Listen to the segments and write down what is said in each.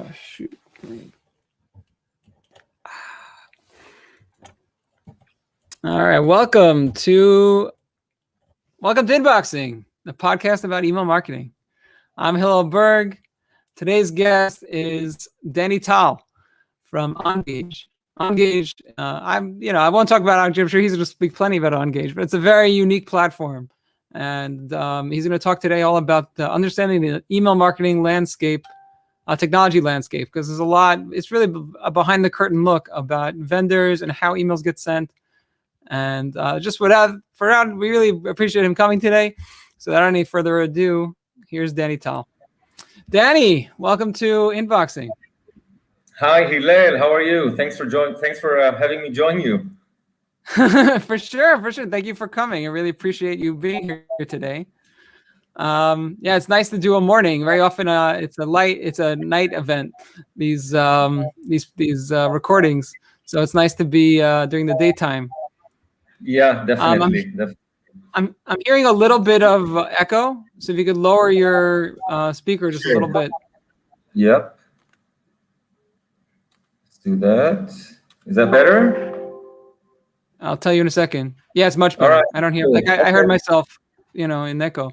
Oh, shoot. All right, welcome to Inboxing, the podcast about email marketing. I'm Hillel Berg. Today's guest is Danny Tal from Ongage. Ongage, I won't talk about Ongage. I'm sure he's going to speak plenty about Ongage, but it's a very unique platform. And he's going to talk today all about understanding the email marketing landscape, technology landscape, because there's a lot. It's really a behind the curtain look about vendors and how emails get sent. And we really appreciate him coming today. So without any further ado, here's Danny Tal. Danny, welcome to Inboxing. Hi, Hillel. How are you? Thanks for having me join you. For sure. Thank you for coming. I really appreciate you being here today. It's nice to do a morning. Very often, it's a night event. These recordings. So it's nice to be during the daytime. Yeah, definitely. I'm hearing a little bit of echo. So if you could lower your speaker just a little bit. Yep. Let's do that. Is that better? I'll tell you in a second. Yeah, it's much better. Right. I don't hear I heard myself, in echo.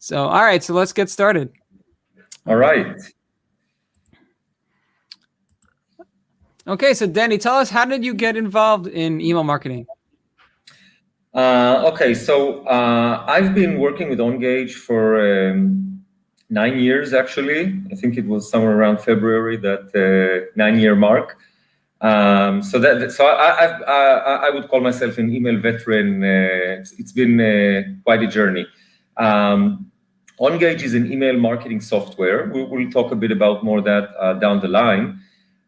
So all right, so let's get started. All right. Okay, so Danny, tell us, how did you get involved in email marketing? Okay, so I've been working with Ongage for 9 years, actually. I think it was somewhere around February, that 9-year mark. I would call myself an email veteran. It's been quite a journey. Ongage is an email marketing software. We'll talk a bit about more of that down the line.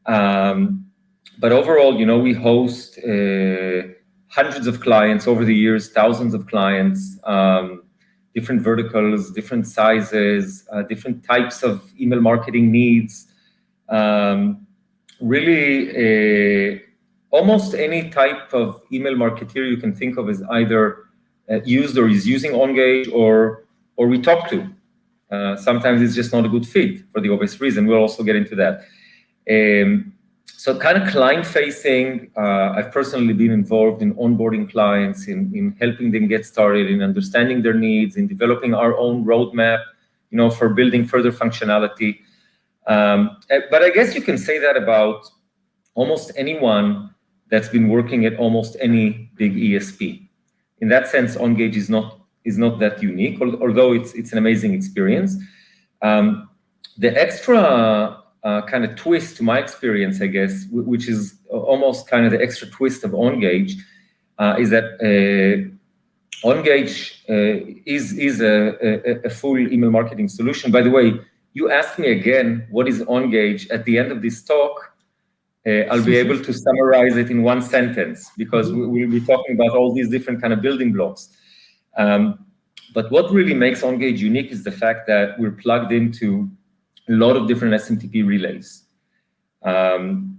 But overall, we host hundreds of clients over the years, thousands of clients, different verticals, different sizes, different types of email marketing needs. Really, almost any type of email marketer you can think of is either used or is using Ongage or we talk to. Sometimes it's just not a good fit for the obvious reason. We'll also get into that. So kind of client-facing, I've personally been involved in onboarding clients, in helping them get started, in understanding their needs, in developing our own roadmap, for building further functionality. But I guess you can say that about almost anyone that's been working at almost any big ESP. In that sense, Ongage is not that unique, although it's an amazing experience. The extra kind of twist to my experience, I guess, which is almost kind of the extra twist of Ongage, is that Ongage is a full email marketing solution. By the way, you asked me again, what is Ongage? At the end of this talk, I'll be able to summarize it in one sentence, because we'll be talking about all these different kind of building blocks. But what really makes Ongage unique is the fact that we're plugged into a lot of different SMTP relays. Putting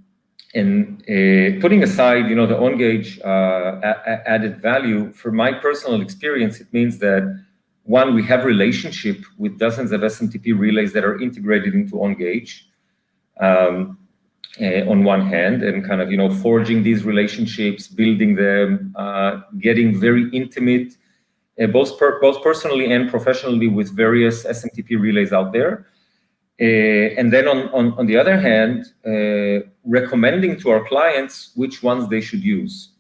aside, the Ongage added value, for my personal experience, it means that, one, we have relationship with dozens of SMTP relays that are integrated into Ongage on one hand, and kind of, forging these relationships, building them, getting very intimate, both personally and professionally, with various SMTP relays out there. And then on the other hand, recommending to our clients which ones they should use.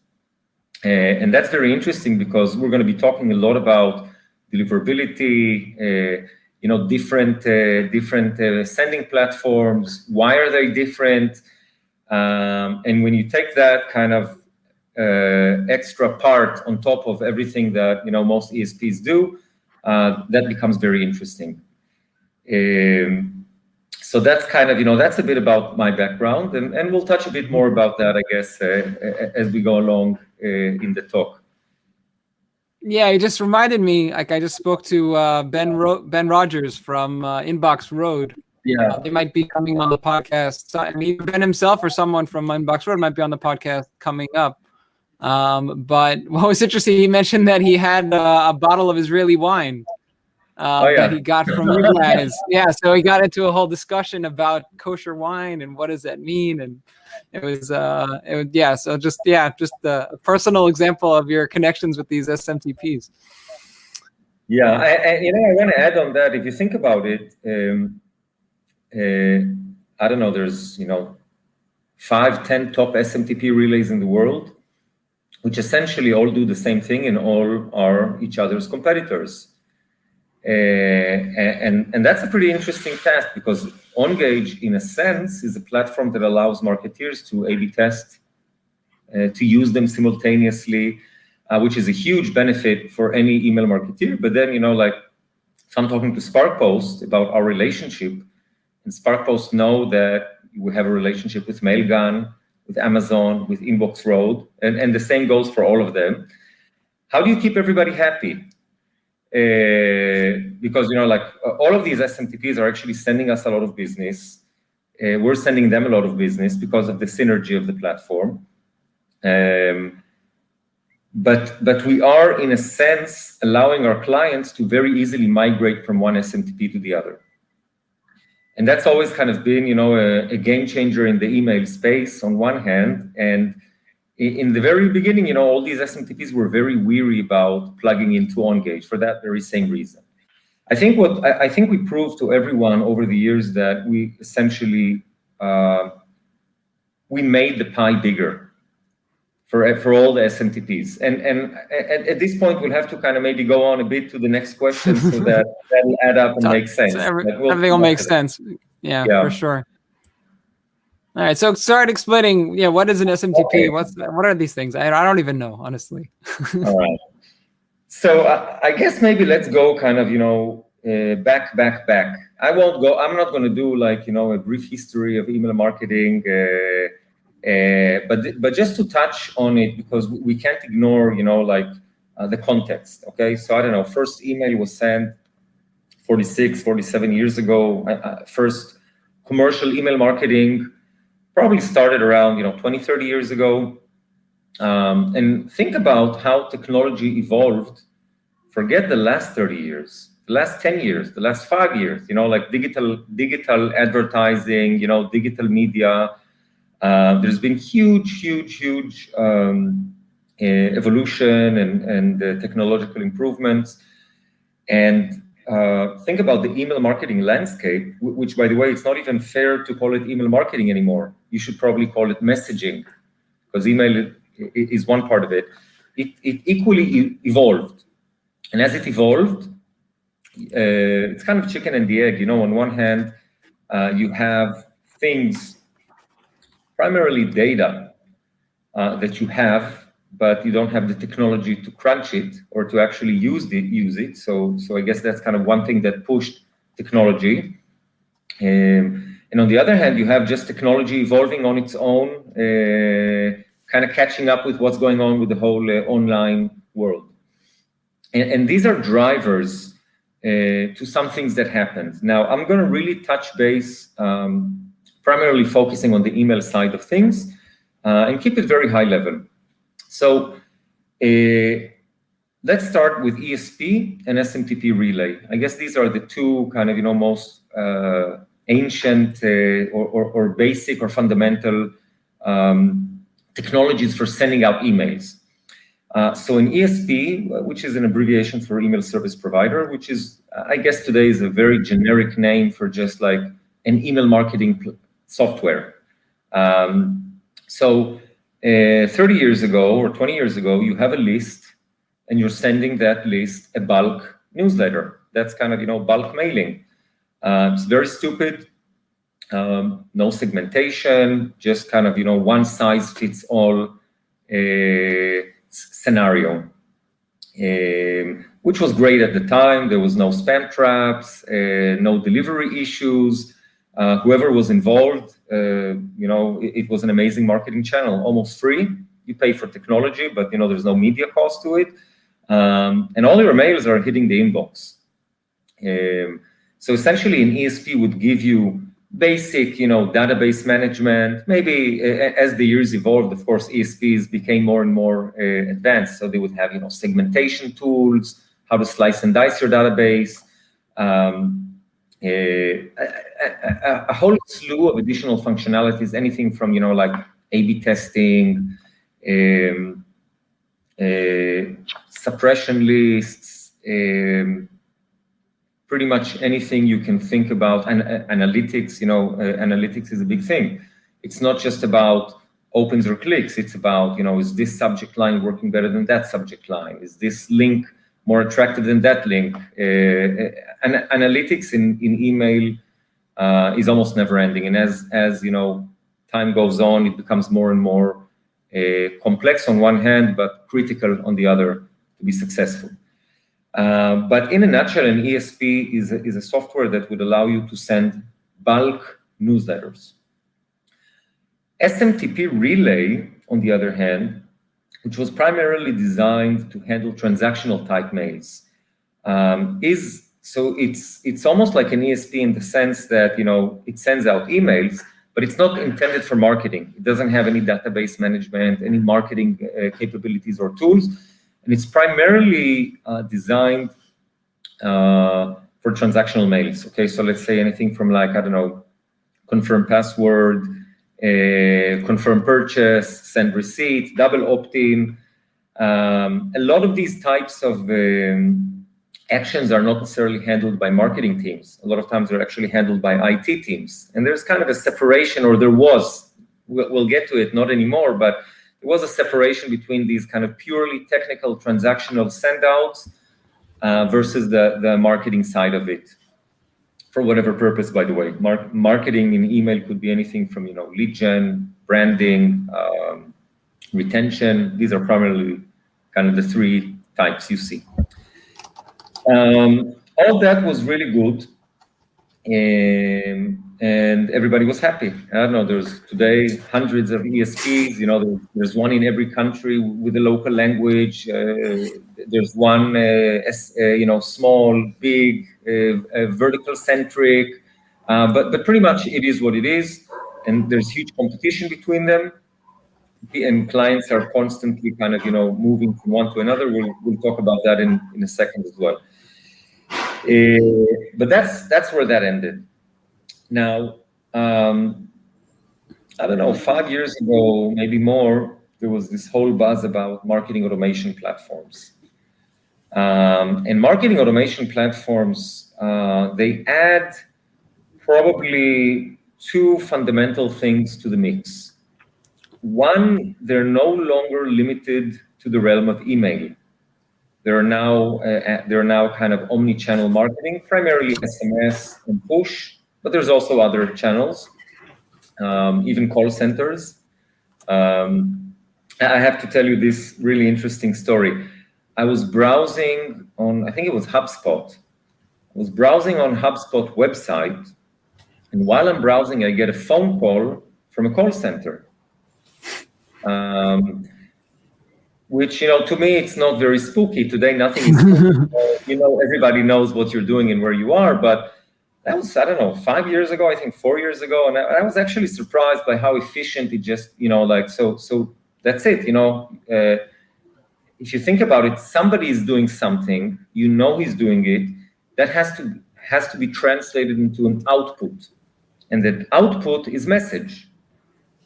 And that's very interesting, because we're going to be talking a lot about deliverability, different sending platforms. Why are they different? And when you take that kind of extra part on top of everything that most ESPs do, that becomes very interesting. So that's kind of, that's a bit about my background, and we'll touch a bit more about that, I guess, as we go along in the talk. Yeah, it just reminded me, I just spoke to Ben Rogers from Inbox Road. Yeah. They might be coming on the podcast. Either Ben himself or someone from Inbox Road might be on the podcast coming up. But what was interesting, he mentioned that he had a bottle of Israeli wine. that he got from you guys. Yeah, so he got into a whole discussion about kosher wine and what does that mean, and it was yeah. So just a personal example of your connections with these SMTPs. Yeah, I want to add on that. If you think about it, I don't know. There's 5, 10 top SMTP relays in the world, which essentially all do the same thing and all are each other's competitors. And that's a pretty interesting task, because Ongage, in a sense, is a platform that allows marketeers to A/B test, to use them simultaneously, which is a huge benefit for any email marketeer. But then, if I'm talking to SparkPost about our relationship, and SparkPost know that we have a relationship with Mailgun, with Amazon, with Inbox Road, and the same goes for all of them. How do you keep everybody happy? Because all of these SMTPs are actually sending us a lot of business. We're sending them a lot of business because of the synergy of the platform. But we are, in a sense, allowing our clients to very easily migrate from one SMTP to the other. And that's always kind of been, a game changer in the email space on one hand. And in the very beginning, all these SMTPs were very weary about plugging into Ongage for that very same reason. I think we proved to everyone over the years that we essentially we made the pie bigger for all the SMTPs. And at this point, we'll have to kind of maybe go on a bit to the next question so that will add up and make sense. So everything will make sense. Yeah, for sure. All right, so start explaining. Yeah, what is an SMTP? Okay. What are these things? I don't even know, honestly. All right. So I guess maybe let's go kind of back. I'm not going to do a brief history of email marketing, but just to touch on it, because we can't ignore the context. Okay, so I don't know. First email was sent 47 years ago. First commercial email marketing probably started around 20, 30 years ago. And think about how technology evolved. Forget the last 30 years, the last 10 years, the last 5 years, digital advertising, digital media. There's been huge evolution and technological improvements. And think about the email marketing landscape, which, by the way, it's not even fair to call it email marketing anymore. You should probably call it messaging, because email is one part of it. It equally evolved. And as it evolved, it's kind of chicken and the egg. On one hand, you have things, primarily data, that you have, but you don't have the technology to crunch it or to actually use it. So I guess that's kind of one thing that pushed technology. And on the other hand, you have just technology evolving on its own, kind of catching up with what's going on with the whole online world. And these are drivers to some things that happened. Now, I'm going to really touch base, primarily focusing on the email side of things, and keep it very high level. So let's start with ESP and SMTP relay. I guess these are the two kind of most ancient or basic or fundamental technologies for sending out emails. So in ESP, which is an abbreviation for email service provider, which is, I guess today is a very generic name for just like an email marketing software. So 30 years ago or 20 years ago, you have a list and you're sending that list a bulk newsletter. That's kind of, bulk mailing. It's very stupid. No segmentation, just kind of, one size fits all scenario, which was great at the time. There was no spam traps, no delivery issues. Whoever was involved, it was an amazing marketing channel, almost free. You pay for technology, but there's no media cost to it. And all your mails are hitting the inbox. So essentially, an ESP would give you basic, database management. Maybe as the years evolved, of course, ESPs became more and more advanced. So they would have, segmentation tools, how to slice and dice your database, a whole slew of additional functionalities, anything from, like A/B testing, suppression lists, pretty much anything you can think about. And analytics, analytics is a big thing. It's not just about opens or clicks. It's about, is this subject line working better than that subject line? Is this link more attractive than that link? Analytics in email is almost never ending. And as time goes on, it becomes more and more complex on one hand, but critical on the other to be successful. But in a nutshell, an ESP is a software that would allow you to send bulk newsletters. SMTP Relay, on the other hand, which was primarily designed to handle transactional type mails, it's almost like an ESP in the sense that it sends out emails, but it's not intended for marketing. It doesn't have any database management, any marketing capabilities or tools, and it's primarily designed for transactional mails. Okay, so let's say anything from confirm password, confirm purchase, send receipt, double opt-in. A lot of these types of actions are not necessarily handled by marketing teams. A lot of times they're actually handled by IT teams. And there's kind of a separation, or there was, we'll get to it, not anymore, but there was a separation between these kind of purely technical transactional sendouts versus the marketing side of it. For whatever purpose, by the way. Marketing in email could be anything from lead gen, branding, retention. These are primarily kind of the three types you see. All that was really good, and everybody was happy. I don't know, there's today hundreds of ESPs, there's one in every country with a local language. There's one, small, big, vertical centric, but pretty much it is what it is, and there's huge competition between them, and clients are constantly kind of, moving from one to another. We'll talk about that in a second as well. But that's where that ended. Now, I don't know, 5 years ago, maybe more, there was this whole buzz about marketing automation platforms. And marketing automation platforms, they add probably two fundamental things to the mix. One, they're no longer limited to the realm of email. They're now kind of omni-channel marketing, primarily SMS and push, but there's also other channels, even call centers. I have to tell you this really interesting story. I was browsing on, I think it was HubSpot. I was browsing on HubSpot website, and while I'm browsing, I get a phone call from a call center. Which, to me, it's not very spooky. Today, nothing is spooky. Everybody knows what you're doing and where you are, but that was, I don't know, 5 years ago, I think 4 years ago, and I was actually surprised by how efficient it just, so that's it, if you think about it, somebody is doing something, he's doing it, that has to be translated into an output, and that output is message.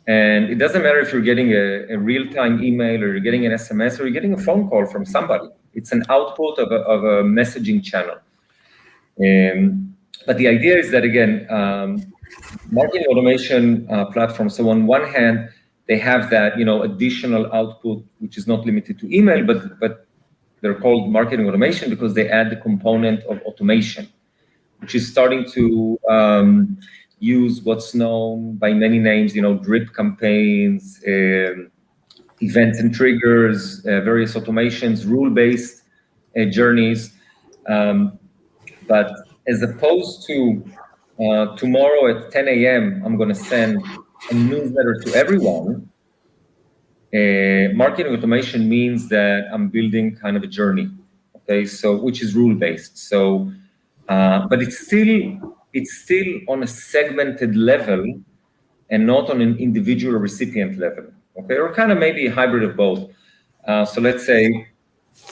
And it doesn't matter if you're getting a real-time email or you're getting an SMS or you're getting a phone call from somebody. It's an output of a messaging channel. But the idea is that, again, marketing automation platforms, so on one hand, they have that additional output, which is not limited to email, but they're called marketing automation because they add the component of automation, which is starting to use what's known by many names, drip campaigns, events and triggers, various automations, rule-based journeys. But as opposed to tomorrow at 10 a.m., I'm going to send a newsletter to everyone, marketing automation means that I'm building kind of a journey, okay? So, which is rule-based. So, but it's still on a segmented level and not on an individual recipient level, okay? Or kind of maybe a hybrid of both. So let's say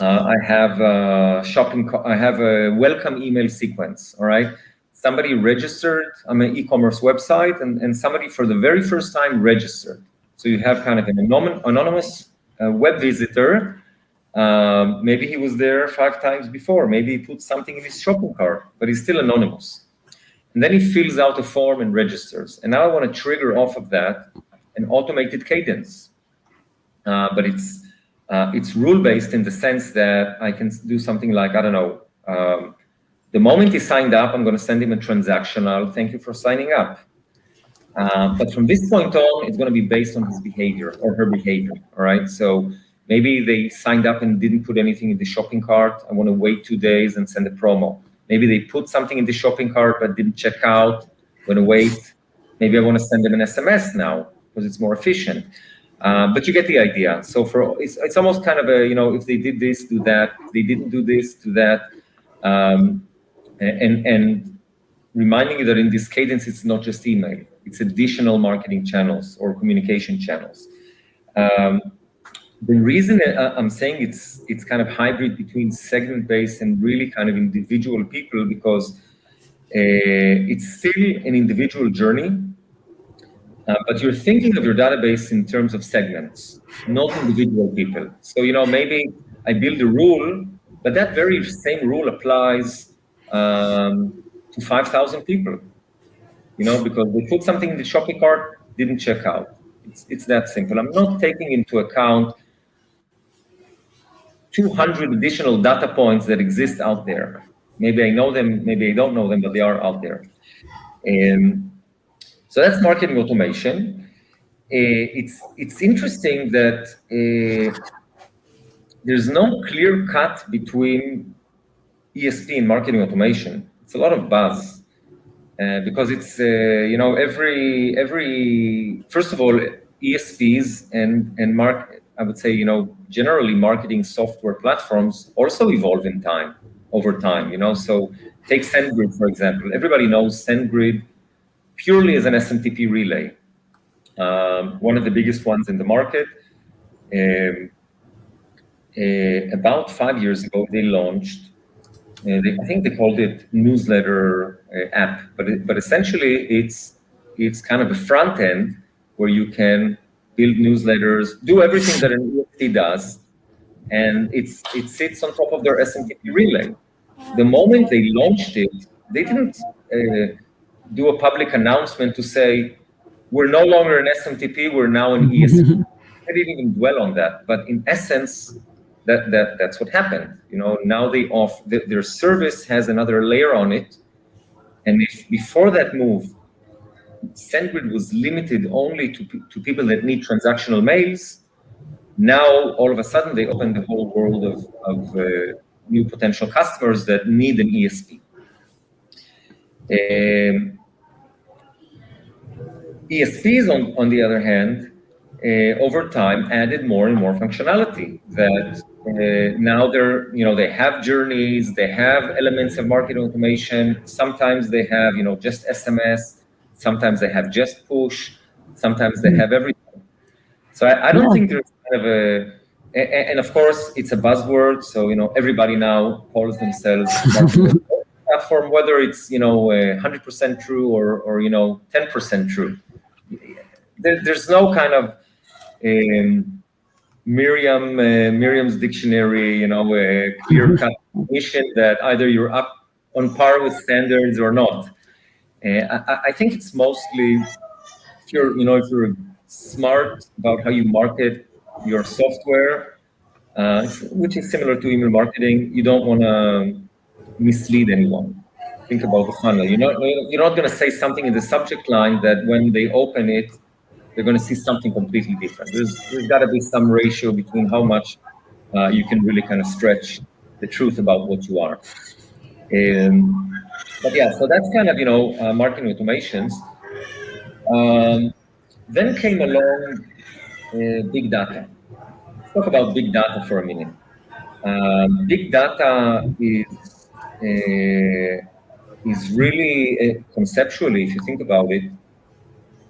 I have I have a welcome email sequence. All right, somebody registered on an e-commerce website, and somebody for the very first time registered. So you have kind of an anonymous web visitor. Maybe he was there 5 times before. Maybe he put something in his shopping cart, but he's still anonymous. And then he fills out a form and registers. And now I want to trigger off of that an automated cadence. But it's rule-based in the sense that I can do something like, I don't know, the moment he signed up, I'm going to send him a transactional, thank you for signing up. But from this point on, it's going to be based on his behavior or her behavior, all right? So maybe they signed up and didn't put anything in the shopping cart. I want to wait 2 days and send a promo. Maybe they put something in the shopping cart but didn't check out. I'm going to wait. Maybe I want to send them an SMS now because it's more efficient. But you get the idea. So it's almost kind of a, if they did this, do that. If they didn't do this, do that. And reminding you that in this cadence, it's not just email. It's additional marketing channels or communication channels. The reason I'm saying it's kind of hybrid between segment-based and really kind of individual people, because it's still an individual journey, but you're thinking of your database in terms of segments, not individual people. So, maybe I build a rule, but that very same rule applies to 5,000 people, because they put something in the shopping cart, didn't check out. It's that simple. I'm not taking into account 200 additional data points that exist out there. Maybe I know them, maybe I don't know them, but they are out there. So that's marketing automation. It's interesting that there's no clear cut between ESP and marketing automation. It's a lot of buzz. Because it's every first of all, ESPs and I would say generally marketing software platforms also evolve over time. So take SendGrid for example. Everybody knows SendGrid purely as an SMTP relay, one of the biggest ones in the market. About 5 years ago, they launched. I think they called it newsletter app, but essentially it's kind of a front end where you can build newsletters, do everything that an ESP does, and it sits on top of their SMTP relay. The moment they launched it, they didn't do a public announcement to say we're no longer an SMTP, we're now an ESP. I didn't even dwell on that, but in essence, that's what happened. Now their service has another layer on it, and if before that move, SendGrid was limited only to people that need transactional mails, now all of a sudden they open the whole world of new potential customers that need an ESP. ESPs, on the other hand, over time added more and more functionality that now they have journeys, they have elements of marketing automation. Sometimes they have just SMS, sometimes they have just push, sometimes they have everything. So I don't think there's kind of and of course it's a buzzword. So everybody now calls themselves marketing platform, whether it's 100% true or 10% true. There's no kind of Miriam's dictionary, clear-cut definition that either you're up on par with standards or not. I think it's mostly if you're smart about how you market your software, which is similar to email marketing, you don't want to mislead anyone. Think about the funnel. You're not going to say something in the subject line that when they open it, they're going to see something completely different. There's got to be some ratio between how much you can really kind of stretch the truth about what you are. But yeah, so that's kind of marketing automations. Then came along big data. Let's talk about big data for a minute. Big data is really conceptually, if you think about it,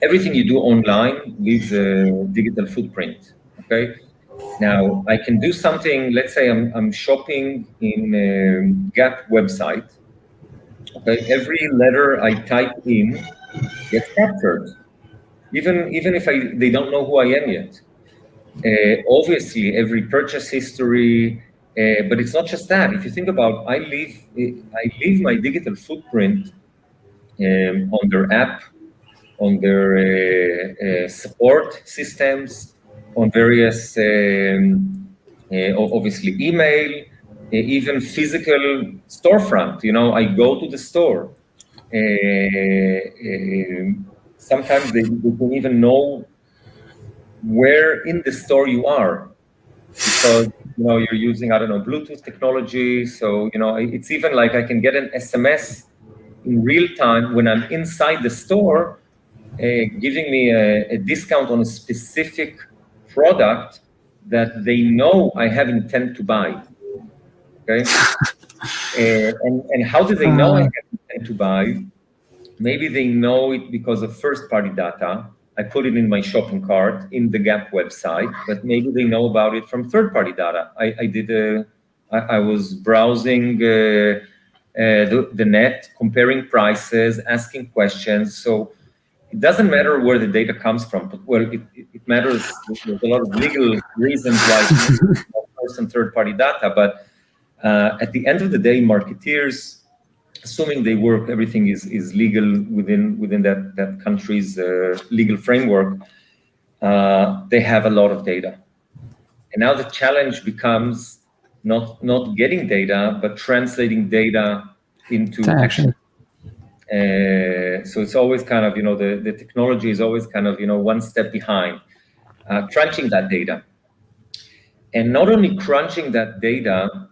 everything you do online leaves a digital footprint. Okay, Now, I can do something, let's say I'm shopping in a Gap website. Okay, every letter I type in gets captured, even if they don't know who I am yet. Obviously, every purchase history, but it's not just that. If you think about, I leave my digital footprint on their app, on their support systems, on various, obviously, email, even physical storefront. I go to the store. Sometimes they don't even know where in the store you are, because you're using, I don't know, Bluetooth technology. So it's even like I can get an SMS in real time when I'm inside the store, giving me a discount on a specific product that they know I have intent to buy. Okay, and how do they know I have intent to buy? Maybe they know it because of first-party data. I put it in my shopping cart in the Gap website, but maybe they know about it from third-party data. I was browsing the net, comparing prices, asking questions. So it doesn't matter where the data comes from, but well, it matters. There's a lot of legal reasons why first and third-party data, but at the end of the day, marketeers, assuming they work, everything is legal within that country's legal framework, they have a lot of data. And now the challenge becomes not getting data, but translating data into action. So it's always kind of, the technology is always kind of, one step behind, crunching that data. And not only crunching that data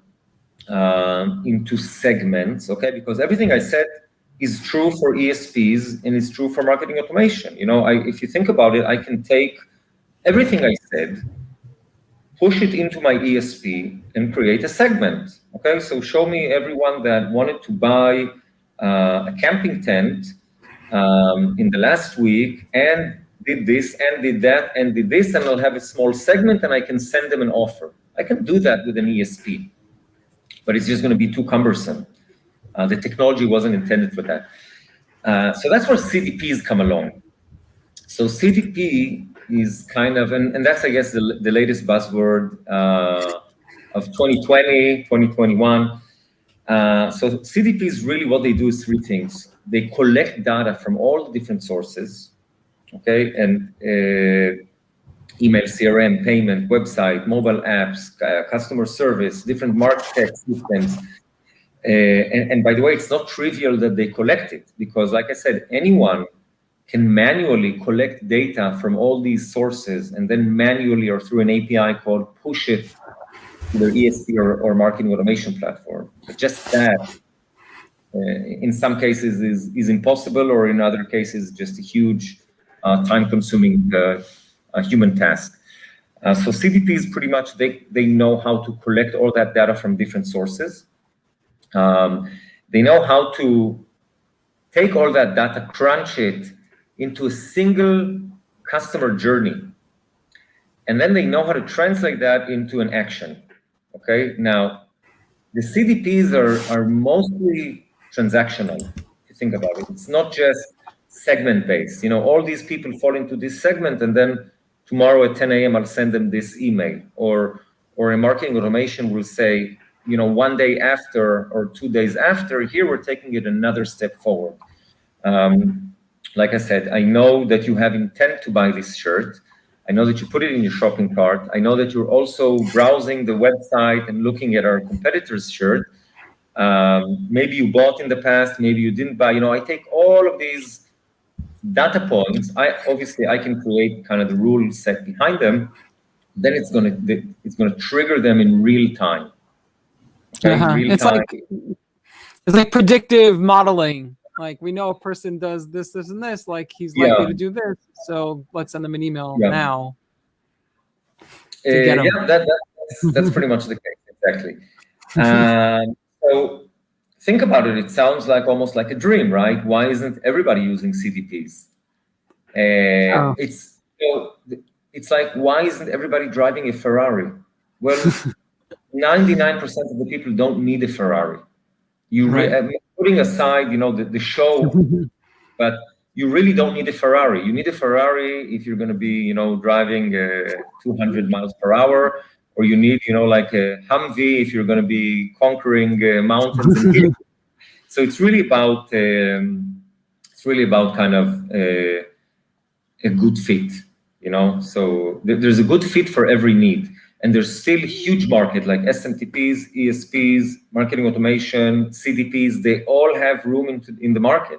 into segments, okay? Because everything I said is true for ESPs and it's true for marketing automation. If you think about it, I can take everything I said, push it into my ESP and create a segment, okay? So show me everyone that wanted to buy a camping tent in the last week and did this and did that and did this, and I'll have a small segment and I can send them an offer. I can do that with an ESP, but it's just going to be too cumbersome. The technology wasn't intended for that. So that's where CDPs come along. So CDP is kind of, and that's, I guess, the latest buzzword of 2020, 2021. So CDPs, really what they do is three things. They collect data from all the different sources, okay? And email, CRM, payment, website, mobile apps, customer service, different market systems. And by the way, it's not trivial that they collect it, because like I said, anyone can manually collect data from all these sources and then manually or through an API call push it to their ESP or marketing automation platform. But just that, in some cases, is impossible, or in other cases, just a huge time-consuming human task. So CDPs, pretty much, they know how to collect all that data from different sources. They know how to take all that data, crunch it into a single customer journey. And then they know how to translate that into an action. Okay, now the CDPs are mostly transactional, if you think about it. It's not just segment-based. All these people fall into this segment, and then tomorrow at 10 a.m. I'll send them this email. Or a marketing automation will say, one day after or 2 days after, here we're taking it another step forward. Like I said, I know that you have intent to buy this shirt. I know that you put it in your shopping cart. I know that you're also browsing the website and looking at our competitor's shirt. Maybe you bought in the past, maybe you didn't buy. I take all of these data points. I can create kind of the rule set behind them. Then it's gonna trigger them in real time. Okay? Real time. It's like predictive modeling. Like, we know a person does this, this, and this. Like, he's likely to do this. So let's send them an email now. That's pretty much the case, exactly. So think about it. It sounds like almost like a dream, right? Why isn't everybody using CDPs? It's it's like, why isn't everybody driving a Ferrari? Well, 99% of the people don't need a Ferrari. Putting aside, the show, but you really don't need a Ferrari. You need a Ferrari if you're going to be, driving 200 miles per hour, or you need, like a Humvee if you're going to be conquering mountains and hills. So it's really about kind of a good fit, So there's a good fit for every need. And there's still a huge market like SMTPs, ESPs, marketing automation, CDPs. They all have room in the market.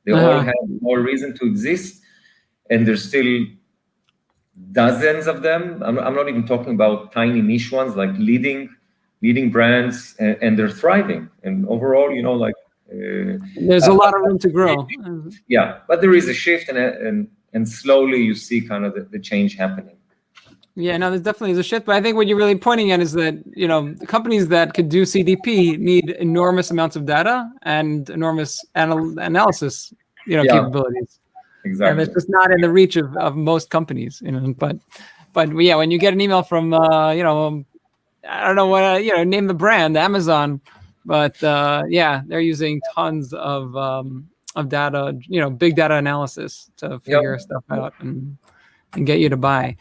They all have more reason to exist. And there's still dozens of them. I'm not even talking about tiny niche ones, like leading brands, and they're thriving. And overall, there's a lot of room to grow. Yeah, but there is a shift, and slowly you see kind of the change happening. Yeah, no, there's definitely a shift, but I think what you're really pointing at is that, the companies that could do CDP need enormous amounts of data and enormous analysis, capabilities. Exactly. And it's just not in the reach of most companies, but yeah, when you get an email from, I don't know what, name the brand, Amazon, but yeah, they're using tons of data, big data analysis to figure stuff out and get you to buy.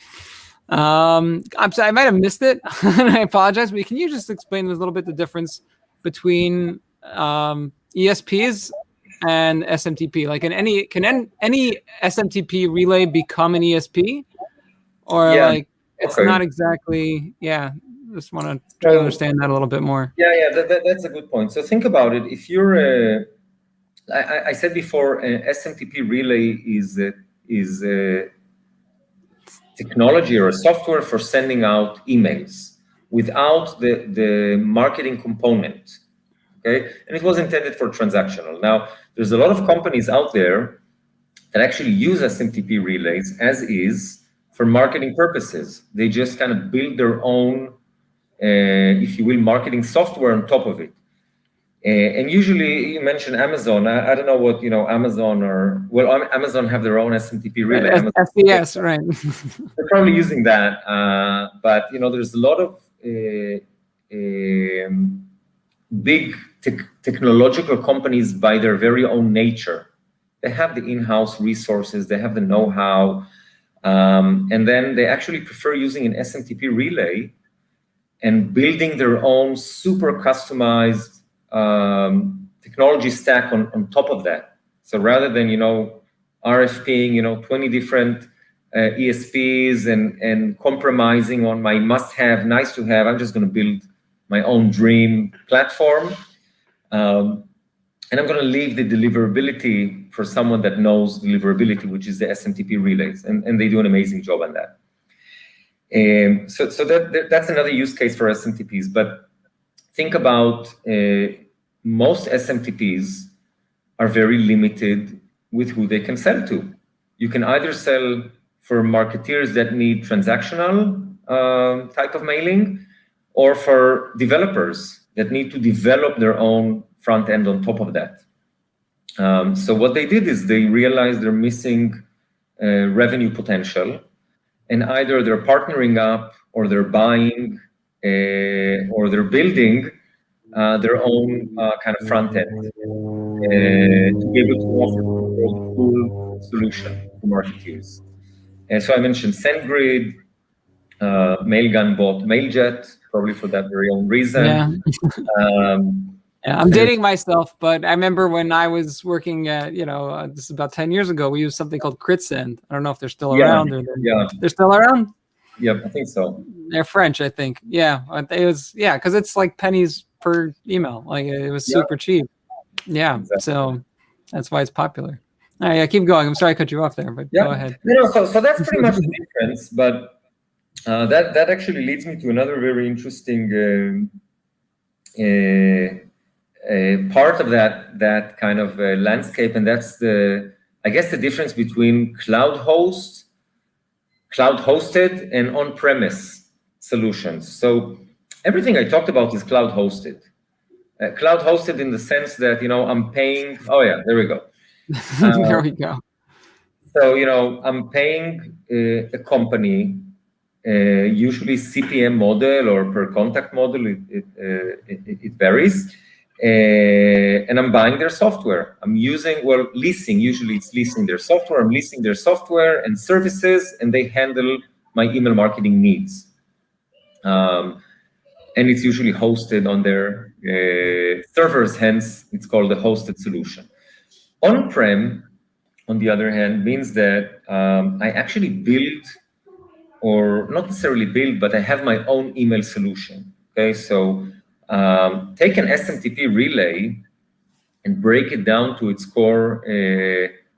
I'm sorry, I might have missed it, and I apologize, but can you just explain a little bit the difference between ESPs and SMTP? Like, can any SMTP relay become an ESP, or like it's not exactly? Yeah, just want to try to understand that a little bit more. Yeah, that's a good point. So think about it. If you're, I said before, SMTP relay is technology or a software for sending out emails without the marketing component, okay? And it was intended for transactional. Now, there's a lot of companies out there that actually use SMTP relays as is for marketing purposes. They just kind of build their own, if you will, marketing software on top of it. And usually, you mentioned Amazon. I don't know what, Amazon Amazon have their own SMTP relay. SDS, right. They're probably using that. But, there's a lot of big technological companies by their very own nature. They have the in-house resources. They have the know-how. And then they actually prefer using an SMTP relay and building their own super customized technology stack on top of that. So rather than, RFPing, 20 different ESPs and compromising on my must-have, nice-to-have, I'm just going to build my own dream platform. And I'm going to leave the deliverability for someone that knows deliverability, which is the SMTP relays. And they do an amazing job on that. So that's another use case for SMTPs. But think about most SMTPs are very limited with who they can sell to. You can either sell for marketeers that need transactional type of mailing, or for developers that need to develop their own front end on top of that. So what they did is they realized they're missing revenue potential, and either they're partnering up, or they're buying, or they're building their own kind of front end to be able to offer a full solution to marketeers. And so I mentioned SendGrid, Mailgun bought Mailjet, probably for that very own reason. Yeah. Yeah, I'm dating myself, but I remember when I was working at, this is about 10 years ago, we used something called CritSend. I don't know if they're still around. They're still around? Yep, I think so. They're French, I think. Yeah, it was, because it's like pennies per email. Like, it was super cheap. Yeah, exactly. So that's why it's popular. All right, keep going. I'm sorry I cut you off there, but go ahead. So that's pretty much the difference, but that actually leads me to another very interesting part of that kind of landscape, and that's the difference between cloud hosted and on-premise solutions. So everything I talked about is cloud hosted. Cloud hosted in the sense that I'm paying. Oh yeah, there we go. There we go. So, I'm paying a company, usually CPM model or per contact model, it varies. And I'm buying their software. I'm leasing, usually it's leasing their software. I'm leasing their software and services, and they handle my email marketing needs. And it's usually hosted on their servers, hence it's called a hosted solution. On-prem, on the other hand, means that I actually build, or not necessarily build, but I have my own email solution. Okay, so take an SMTP relay and break it down to its core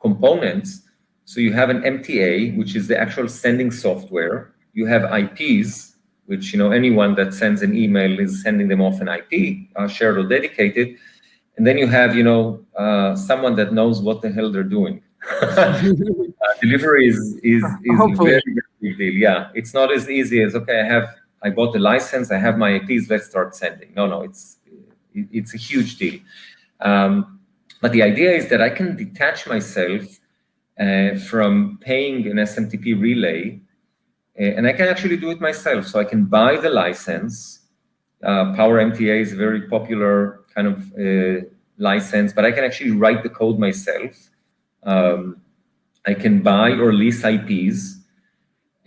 components. So you have an MTA, which is the actual sending software. You have IPs, which anyone that sends an email is sending them off an IP, shared or dedicated. And then you have someone that knows what the hell they're doing. Delivery is a very, very big deal. Yeah, it's not as easy as, okay, I bought the license, I have my IPs, let's start sending. No, it's a huge deal. But the idea is that I can detach myself from paying an SMTP relay, and I can actually do it myself. So I can buy the license. Power MTA is a very popular kind of license, but I can actually write the code myself. I can buy or lease IPs.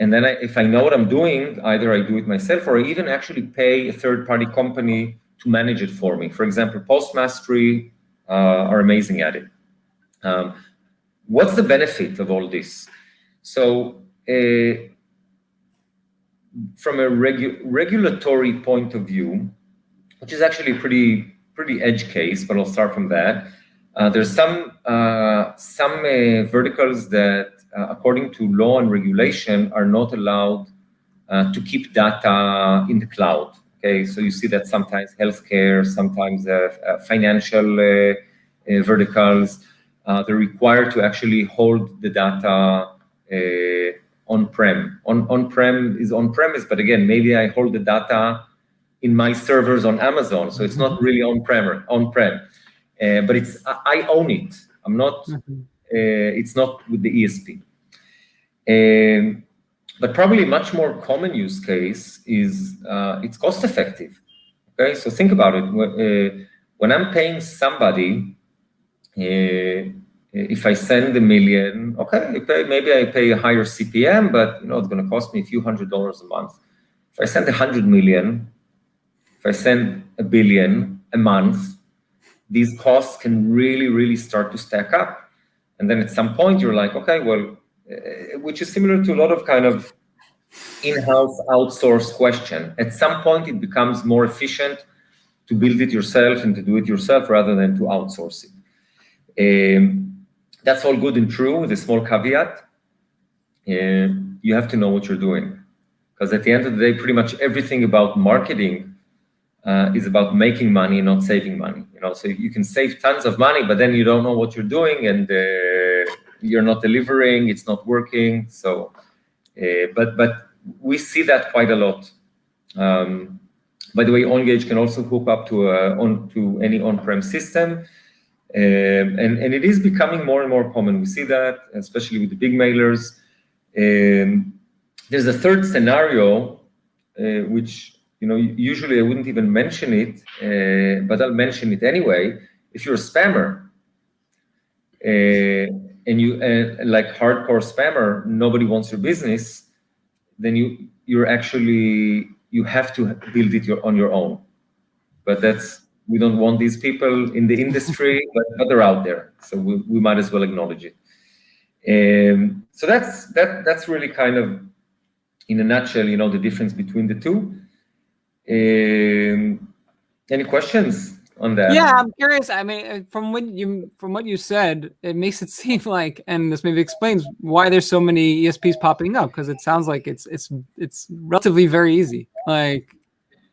And then if I know what I'm doing, either I do it myself or I even actually pay a third-party company to manage it for me. For example, Postmastery are amazing at it. What's the benefit of all this? So from a regulatory point of view, which is actually a pretty edge case, but I'll start from that. There's some verticals that, according to law and regulation, are not allowed to keep data in the cloud. Okay, so you see that sometimes healthcare, sometimes financial verticals, they're required to actually hold the data on-prem. On-prem is on-premise, but again, maybe I hold the data in my servers on Amazon, so it's not really on-prem. But I own it. I'm not. It's not with the ESP. But probably a much more common use case is it's cost effective. Okay, so think about it. When I'm paying somebody, if I send $1 million, okay, maybe I pay a higher CPM, but it's going to cost me a few $100s a month. If I send 100 million, if I send $1 billion a month, these costs can really, really start to stack up. And then at some point you're like, okay, well, which is similar to a lot of kind of in-house outsource question. At some point it becomes more efficient to build it yourself and to do it yourself rather than to outsource it. That's all good and true with a small caveat. You have to know what you're doing. Because at the end of the day, pretty much everything about marketing is about making money, not saving money. So you can save tons of money, but then you don't know what you're doing, and you're not delivering. It's not working. So, but we see that quite a lot. By the way, Ongage can also hook up to any on-prem system, and it is becoming more and more common. We see that, especially with the big mailers. There's a third scenario, which usually I wouldn't even mention it, but I'll mention it anyway. If you're a spammer, and you like hardcore spammer, nobody wants your business, then you have to build it on your own. But we don't want these people in the industry, but they're out there, so we might as well acknowledge it. So that's really kind of, in a nutshell, the difference between the two. Any questions on that? Yeah, I'm curious. I mean, from what you said, it makes it seem like, and this maybe explains why there's so many ESPs popping up, because it sounds like it's relatively very easy. Like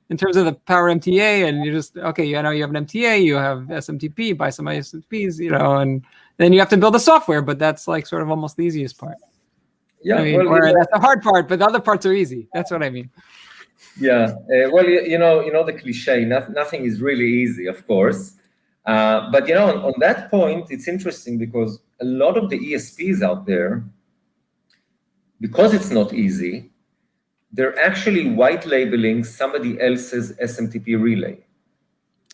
in terms of the Power MTA, and you just you have an MTA, you have SMTP, buy some SMTPs, and then you have to build the software, but that's like sort of almost the easiest part. Yeah, that's the hard part, but the other parts are easy. That's what I mean. Yeah, well, the cliche, nothing is really easy, of course. But on that point, it's interesting because a lot of the ESPs out there, because it's not easy, they're actually white labeling somebody else's SMTP relay.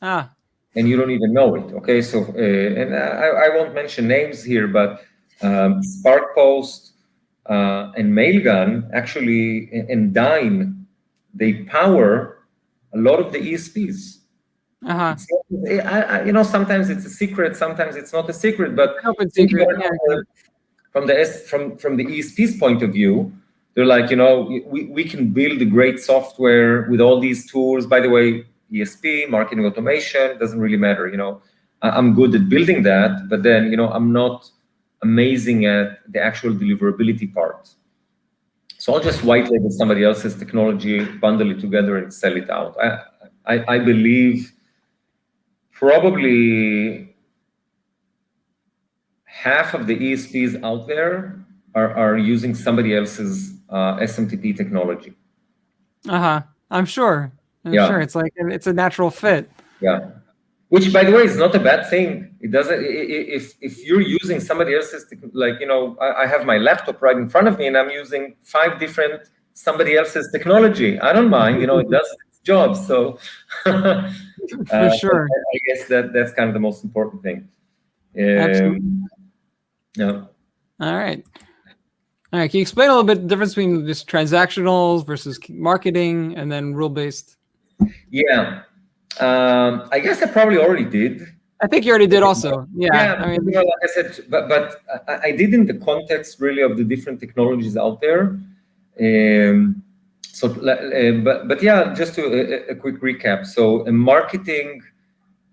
And you don't even know it, okay? So, and I won't mention names here, but SparkPost and Mailgun actually, and Dime, they power a lot of the ESPs. It's not, sometimes it's a secret, sometimes it's not a secret, but open secret. From the ESP's point of view, they're like, we can build a great software with all these tools. By the way, ESP, marketing automation, doesn't really matter. I'm good at building that, but then, I'm not amazing at the actual deliverability part. So I'll just white label somebody else's technology, bundle it together, and sell it out. I believe probably half of the ESPs out there are using somebody else's SMTP technology. I'm sure. Sure. It's like, it's a natural fit. Yeah. Which, by the way, is not a bad thing. It doesn't. If you're using somebody else's, I have my laptop right in front of me, and I'm using 5 different somebody else's technology. I don't mind. It does its job. So, for sure. I guess that's kind of the most important thing. Absolutely. Yeah. All right. Can you explain a little bit the difference between this transactional versus marketing and then rule-based? Yeah. I guess I probably already did. I think you already did also. Yeah. I mean, like I said, but I did in the context really of the different technologies out there. But yeah, just a quick recap. So a marketing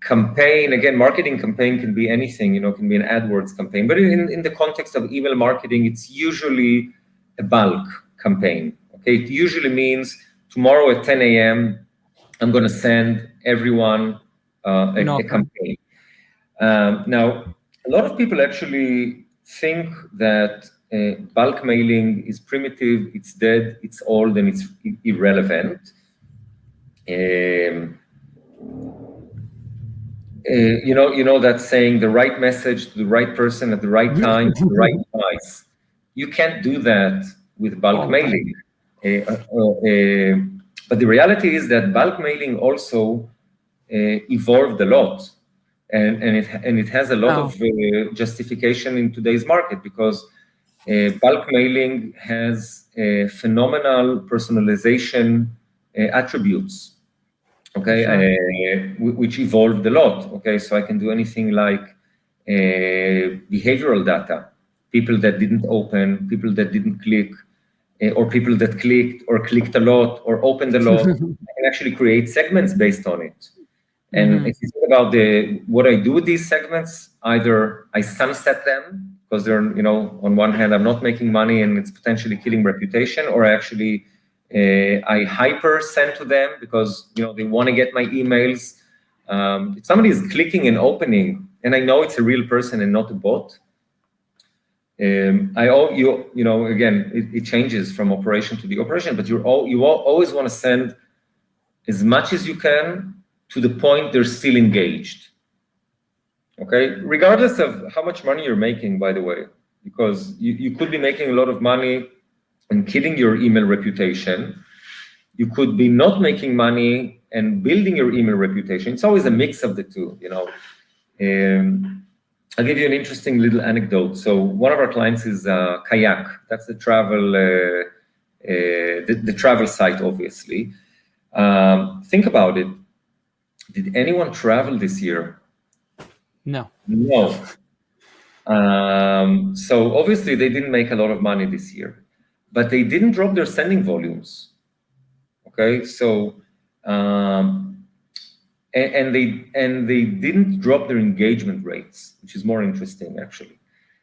campaign, again, marketing campaign can be anything, can be an AdWords campaign, but in the context of email marketing, it's usually a bulk campaign. Okay, it usually means tomorrow at 10 a.m. I'm going to send everyone a campaign. Now, a lot of people actually think that bulk mailing is primitive, it's dead, it's old, and it's irrelevant. That saying, the right message to the right person at the right time, to the right price. You can't do that with bulk mailing. But the reality is that bulk mailing also evolved a lot. And it has a lot of justification in today's market, because bulk mailing has phenomenal personalization attributes, okay, which evolved a lot. Okay, so I can do anything like behavioral data, people that didn't open, people that didn't click, or people that clicked or clicked a lot or opened a lot. I can actually create segments based on it. And if you think about what I do with these segments, either I sunset them because they're, on one hand, I'm not making money and it's potentially killing reputation, or actually I hyper send to them because, they want to get my emails. If somebody is clicking and opening, and I know it's a real person and not a bot, again, it changes from operation to the operation, but you always want to send as much as you can to the point they're still engaged. Okay, regardless of how much money you're making, by the way, because you could be making a lot of money and killing your email reputation. You could be not making money and building your email reputation. It's always a mix of the two, I'll give you an interesting little anecdote. So one of our clients is Kayak. That's the travel, the travel site, obviously. Think about it. Did anyone travel this year? No. So obviously they didn't make a lot of money this year, but they didn't drop their sending volumes. Okay, so and they didn't drop their engagement rates, which is more interesting actually.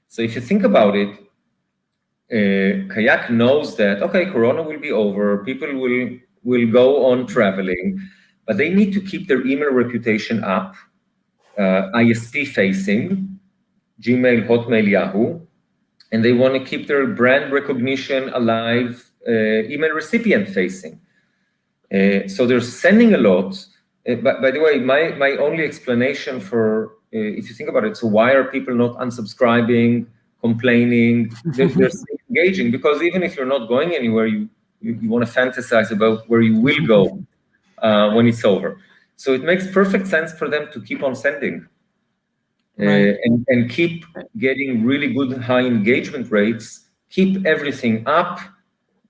So if you think about it, Kayak knows that, okay, Corona will be over, people will go on traveling, but they need to keep their email reputation up, ISP facing, Gmail, Hotmail, Yahoo, and they want to keep their brand recognition alive, email recipient facing. So they're sending a lot. But by the way, my only explanation for, if you think about it, so why are people not unsubscribing complaining. They're still engaging, because even if you're not going anywhere, you want to fantasize about where you will go when it's over. So it makes perfect sense for them to keep on sending. Right. And keep getting really good high engagement rates, keep everything up,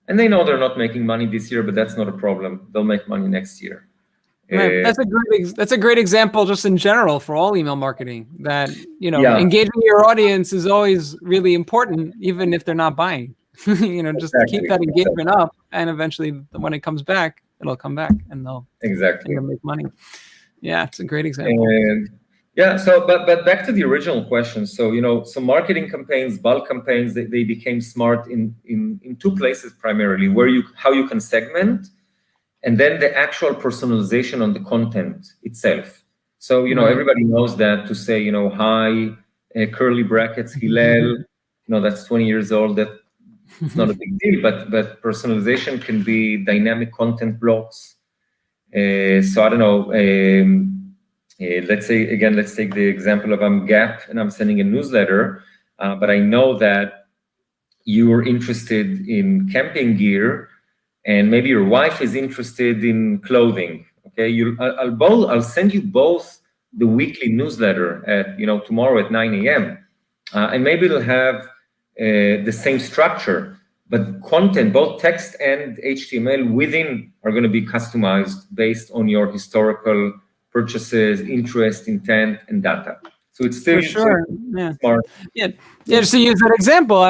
and they know they're not making money this year, but that's not a problem. They'll make money next year. Right. That's a great example just in general for all email marketing, that, Yeah. engaging your audience is always really important, even if they're not buying. Just to keep that engagement up, and eventually when it comes back, it'll come back and they'll make money. Yeah, it's a great example. Yeah, so but back to the original question. So so marketing campaigns, bulk campaigns, they became smart in two places primarily, how you can segment, and then the actual personalization on the content itself. So everybody knows that to say hi, curly brackets Hillel, that's 20 years old. That it's not a big deal, but personalization can be dynamic content blocks. So I don't know. Let's take the example of I'm Gap and I'm sending a newsletter, but I know that you're interested in camping gear, and maybe your wife is interested in clothing. Okay, I'll send you both the weekly newsletter at tomorrow at 9 a.m. And maybe it'll have the same structure, but content, both text and HTML within, are going to be customized based on your historical purchases, interest, intent, and data. So it's still smart. Yeah. Just to use that example,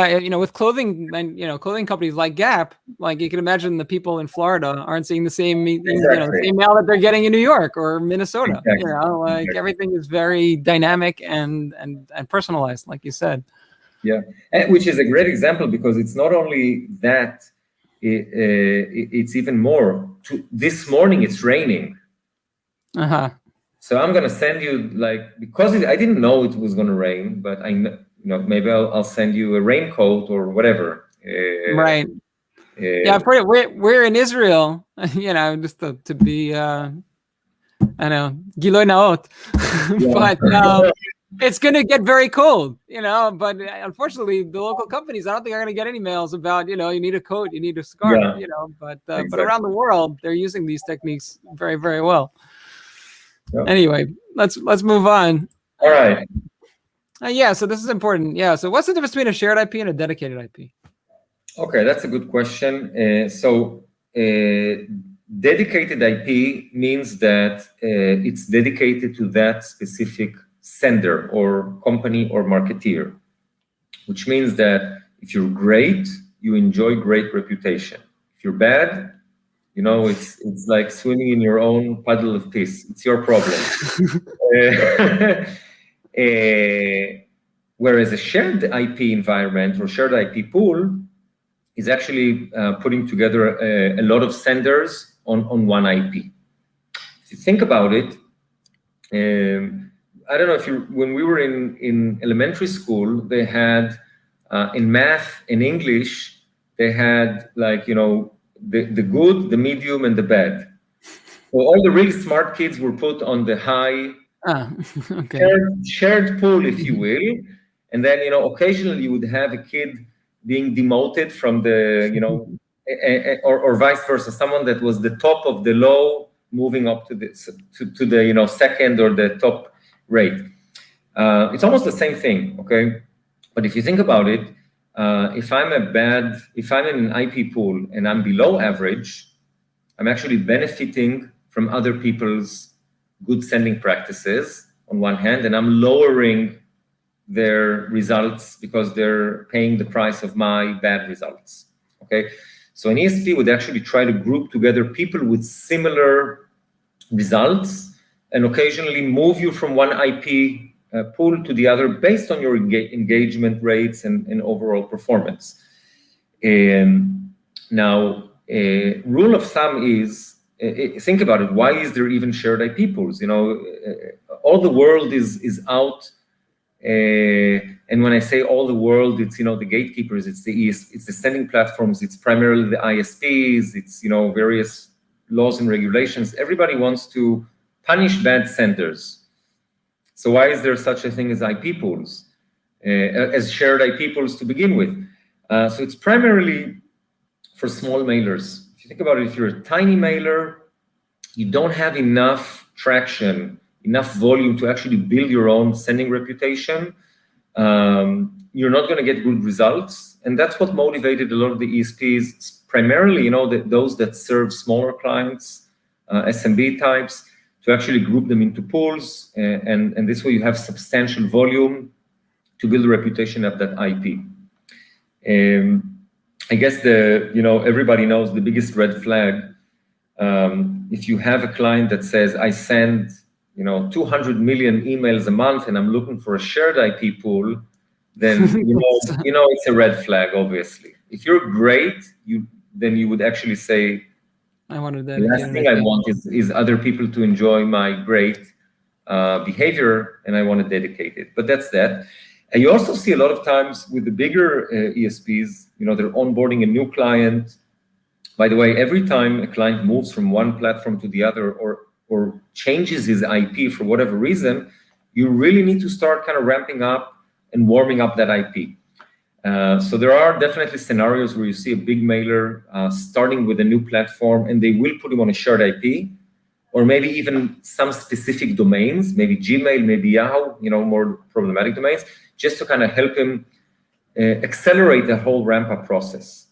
with clothing, and clothing companies like Gap, like you can imagine the people in Florida aren't seeing the same, the same mail that they're getting in New York or Minnesota. Everything is very dynamic and personalized, like you said. Yeah, which is a great example, because it's not only that, it's even more. This morning it's raining. So I'm gonna send you, because I didn't know it was gonna rain, but maybe I'll send you a raincoat or whatever. Right. Yeah, we're in Israel, just to be, I know, Giloy Naot, but it's going to get very cold, but unfortunately the local companies, I don't think are going to get any mails about, you need a coat, you need a scarf, but around the world, they're using these techniques very, very well. Anyway, let's move on. All right. So this is important. So what's the difference between a shared IP and a dedicated IP? Okay, that's a good question. Dedicated IP means that it's dedicated to that specific sender or company or marketeer, which means that if you're great, you enjoy great reputation. If you're bad, it's like swimming in your own puddle of piss. It's your problem. Whereas a shared IP environment or shared IP pool is actually putting together a lot of senders on one IP. If you think about it, I don't know when we were in elementary school, they had in math and English, they had the good, the medium, and the bad. So all the really smart kids were put on the high shared pool, if you will, and then occasionally you would have a kid being demoted from the or vice versa, someone that was the top of the low moving up to the second or the top rate. It's almost the same thing, okay? But if you think about it, if I'm in an IP pool and I'm below average, I'm actually benefiting from other people's good sending practices on one hand, and I'm lowering their results because they're paying the price of my bad results, okay? So an ESP would actually try to group together people with similar results and occasionally move you from one IP pool to the other based on your engagement rates and overall performance. Now, rule of thumb is, think about it, why is there even shared IP pools? All the world is out, and when I say all the world, it's the gatekeepers, it's the sending platforms, it's primarily the ISPs, it's various laws and regulations. Everybody wants to punish bad senders. So why is there such a thing as IP pools? as shared IP pools to begin with. So it's primarily for small mailers. If you think about it, if you're a tiny mailer, you don't have enough traction, enough volume to actually build your own sending reputation. You're not going to get good results. And that's what motivated a lot of the ESPs, primarily, those that serve smaller clients, SMB types, to actually group them into pools. And this way you have substantial volume to build a reputation of that IP. I guess everybody knows the biggest red flag. If you have a client that says, I send 200 million emails a month and I'm looking for a shared IP pool, then it's a red flag, obviously. If you're great, then you would actually say, I wanted that. The last thing I want is other people to enjoy my great behavior, and I want to dedicate it. But that's that. And you also see a lot of times with the bigger ESPs, they're onboarding a new client. By the way, every time a client moves from one platform to the other or changes his IP for whatever reason, you really need to start kind of ramping up and warming up that IP. So there are definitely scenarios where you see a big mailer starting with a new platform and they will put him on a shared IP, or maybe even some specific domains, maybe Gmail, maybe Yahoo, more problematic domains, just to kind of help him accelerate the whole ramp-up process.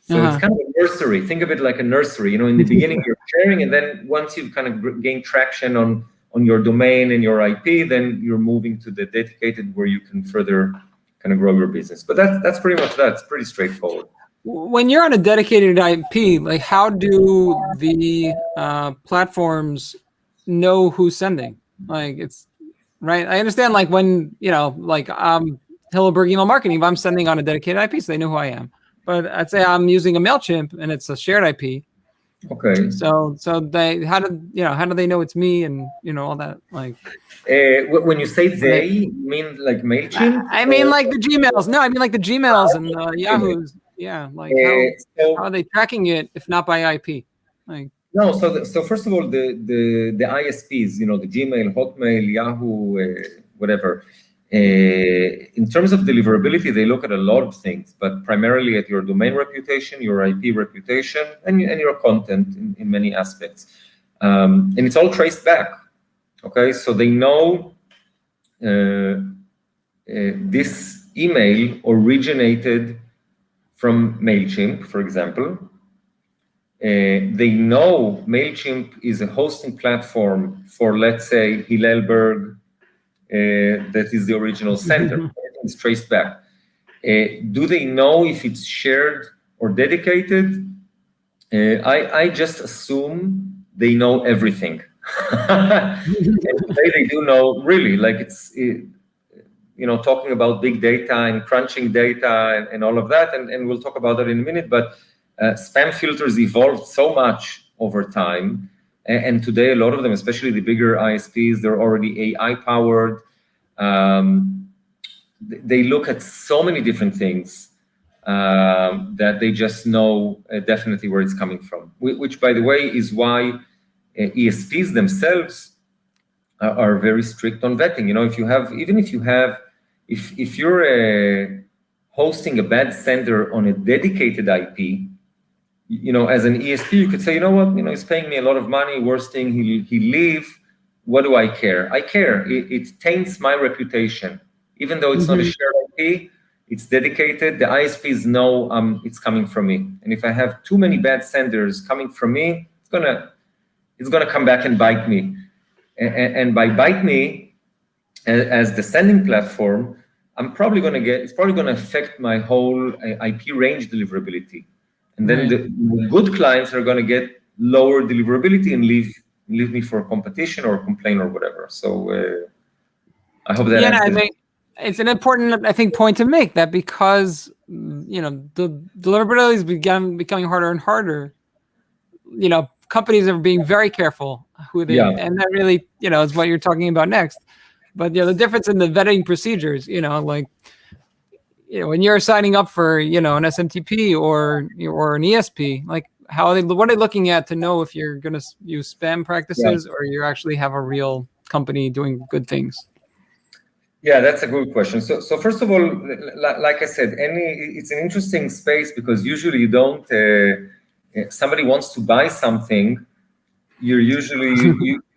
So it's kind of a nursery. Think of it like a nursery. In the beginning, you're sharing, and then once you've kind of gained traction on your domain and your IP, then you're moving to the dedicated where you can further kind of grow your business. But that's pretty much that. It's pretty straightforward. When you're on a dedicated IP, like how do the platforms know who's sending? Like it's right. I understand like when, like Hilleberg email marketing, if I'm sending on a dedicated IP, so they know who I am. But I'd say I'm using a MailChimp and it's a shared IP. Okay. So how do they know it's me and all that? Like when you say they, you mean like MailChimp? I mean like the Gmails. No, I mean like the Gmails and the Yahoos. Yeah, like how are they tracking it if not by IP? Like no, so first of all, the ISPs, the Gmail, Hotmail, Yahoo, whatever. In terms of deliverability, they look at a lot of things, but primarily at your domain reputation, your IP reputation, and your content in many aspects. And it's all traced back. Okay, so they know this email originated from MailChimp, for example. They know MailChimp is a hosting platform for, let's say, Hillelberg, that is the original sender. It's traced back. Do they know if it's shared or dedicated? I just assume they know everything. And they do know, really, like it's, talking about big data and crunching data and all of that, and we'll talk about that in a minute, but spam filters evolved so much over time. And today, a lot of them, especially the bigger ISPs, they're already AI-powered. They look at so many different things that they just know definitely where it's coming from. Which, by the way, is why ESPs themselves are very strict on vetting. If you're hosting a bad sender on a dedicated IP, as an ESP, you could say, he's paying me a lot of money. Worst thing, he leave. What do I care? I care. It taints my reputation, even though it's not a shared IP. It's dedicated. The ISPs know it's coming from me, and if I have too many bad senders coming from me, it's gonna come back and bite me. And by bite me, as the sending platform, it's probably gonna affect my whole IP range deliverability. And then the good clients are going to get lower deliverability and leave me for competition or complain or whatever. So I hope that answers. I mean, it's an important, I think, point to make that because the deliverability is becoming harder and harder. Companies are being very careful who they, and that really is what you're talking about next. But the difference in the vetting procedures, when you're signing up for, an SMTP or an ESP, like what are they looking at to know if you're going to use spam practices or you actually have a real company doing good things? Yeah, that's a good question. So first of all, like I said, it's an interesting space because usually you don't. Somebody wants to buy something, you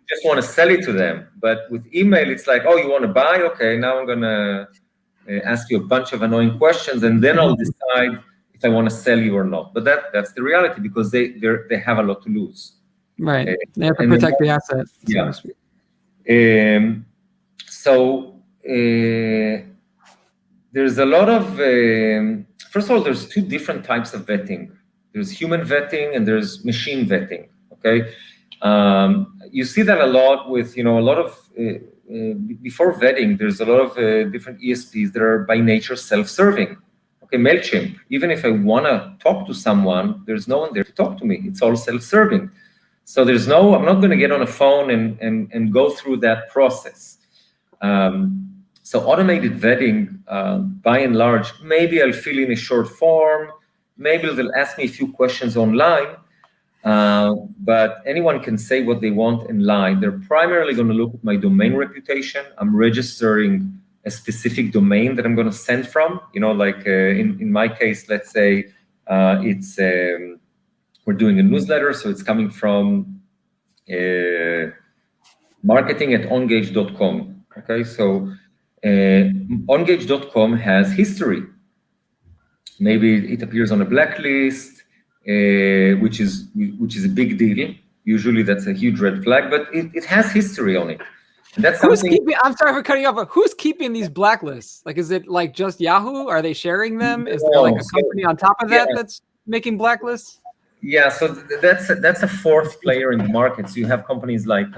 just want to sell it to them. But with email, it's like, oh, you want to buy? Okay, now I'm gonna ask you a bunch of annoying questions, and then I'll decide if I want to sell you or not. But that's the reality because they have a lot to lose. Right. They have to protect the asset, so yeah. to speak. There's a lot of, first of all, there's two different types of vetting. There's human vetting and there's machine vetting, okay? You see that a lot with, a lot of, before vetting, there's a lot of different ESPs that are by nature self-serving. Okay, MailChimp, even if I want to talk to someone, there's no one there to talk to me. It's all self-serving. So I'm not going to get on a phone and go through that process. So automated vetting, by and large, maybe I'll fill in a short form, maybe they'll ask me a few questions online, but anyone can say what they want in line. They're primarily going to look at my domain reputation. I'm registering a specific domain that I'm going to send from. Like in my case, let's say we're doing a newsletter, so it's coming from marketing@ongage.com. Okay, so Ongage.com has history. Maybe it appears on a blacklist, which is a big deal. Usually that's a huge red flag, but it has history on it. And that's I'm sorry for cutting you off, but who's keeping these blacklists? Like, is it like just Yahoo? Are they sharing them? Is there like a company on top of that that's making blacklists? Yeah, so that's a fourth player in the market. So you have companies like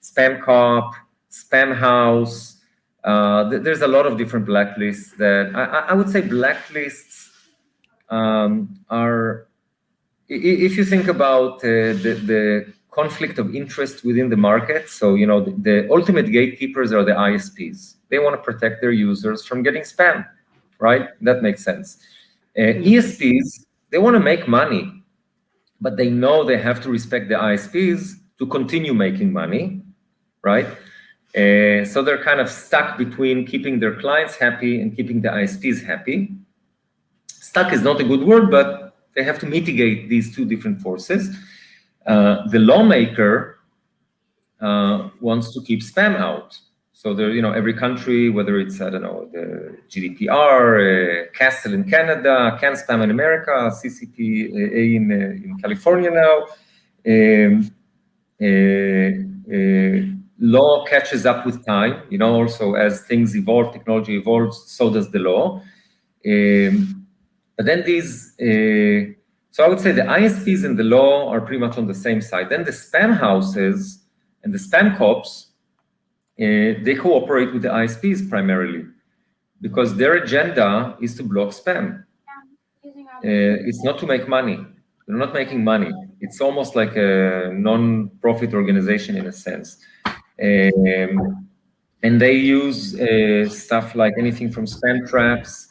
SpamCop, Spamhaus. There's a lot of different blacklists that I would say blacklists are, if you think about the conflict of interest within the market. So, the ultimate gatekeepers are the ISPs. They want to protect their users from getting spam, right? That makes sense. ESPs, they want to make money, but they know they have to respect the ISPs to continue making money, right? So they're kind of stuck between keeping their clients happy and keeping the ISPs happy. Stuck is not a good word, but they have to mitigate these two different forces. The lawmaker wants to keep spam out. So there, every country, whether it's, I don't know, the GDPR, Castle in Canada, Can Spam in America, CCPA in California now, law catches up with time, also as things evolve, technology evolves, so does the law. But then so I would say the ISPs and the law are pretty much on the same side. Then the spam houses and the spam cops, they cooperate with the ISPs primarily because their agenda is to block spam. It's not to make money. They're not making money. It's almost like a non-profit organization in a sense. And they use stuff like anything from spam traps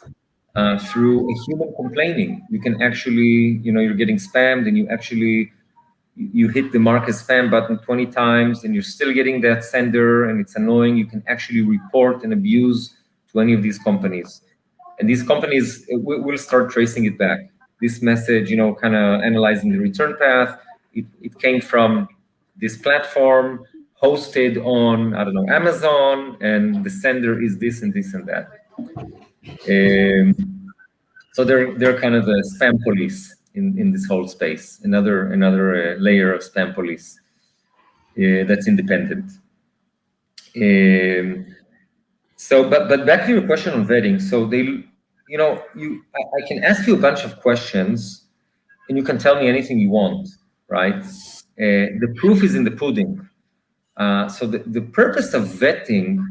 through a human complaining. You can actually, you're getting spammed and you hit the mark as spam button 20 times and you're still getting that sender and it's annoying. You can actually report and abuse to any of these companies. And these companies will start tracing it back. This message, kind of analyzing the return path. It came from this platform hosted on, I don't know, Amazon, and the sender is this and this and that. So they're kind of a spam police in this whole space. Another layer of spam police that's independent. So, but back to your question on vetting. So I can ask you a bunch of questions, and you can tell me anything you want, right? The proof is in the pudding. So the purpose of vetting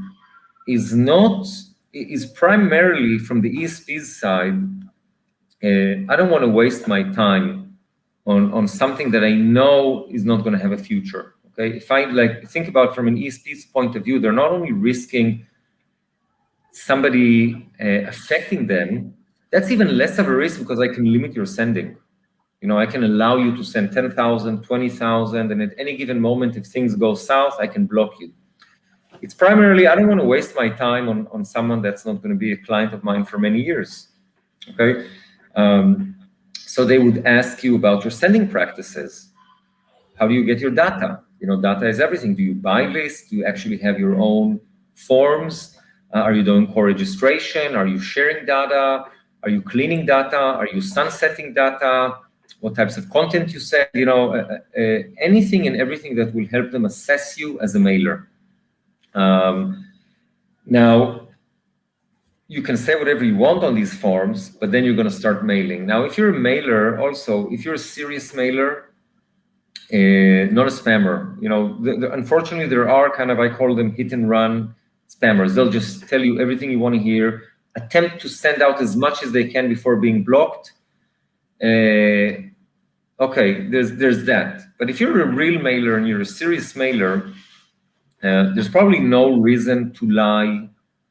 is primarily from the ESP's side. I don't want to waste my time on something that I know is not going to have a future. Okay, if I think about from an ESP's point of view, they're not only risking somebody affecting them. That's even less of a risk because I can limit your sending. I can allow you to send 10,000, 20,000, and at any given moment, if things go south, I can block you. It's primarily, I don't want to waste my time on someone that's not going to be a client of mine for many years. Okay. So they would ask you about your sending practices. How do you get your data? Data is everything. Do you buy lists? Do you actually have your own forms? Are you doing co-registration? Are you sharing data? Are you cleaning data? Are you sunsetting data? What types of content you send? Anything and everything that will help them assess you as a mailer. Now, you can say whatever you want on these forms, but then you're going to start mailing. Now, if you're a mailer, also, if you're a serious mailer, not a spammer, unfortunately, there are kind of, I call them hit and run spammers. They'll just tell you everything you want to hear, attempt to send out as much as they can before being blocked. Okay, there's that. But if you're a real mailer and you're a serious mailer, there's probably no reason to lie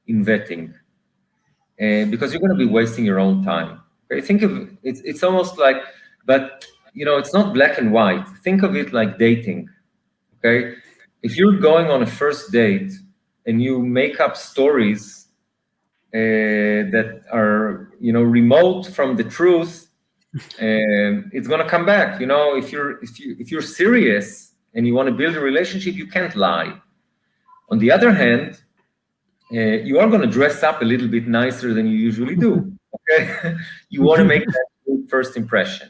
in vetting. Because you're going to be wasting your own time. Okay? Think of it's almost like, but it's not black and white. Think of it like dating. Okay, if you're going on a first date and you make up stories that are remote from the truth, it's going to come back. If you're serious and you want to build a relationship, you can't lie. On the other hand, you are going to dress up a little bit nicer than you usually do. Okay, you want to make that good first impression,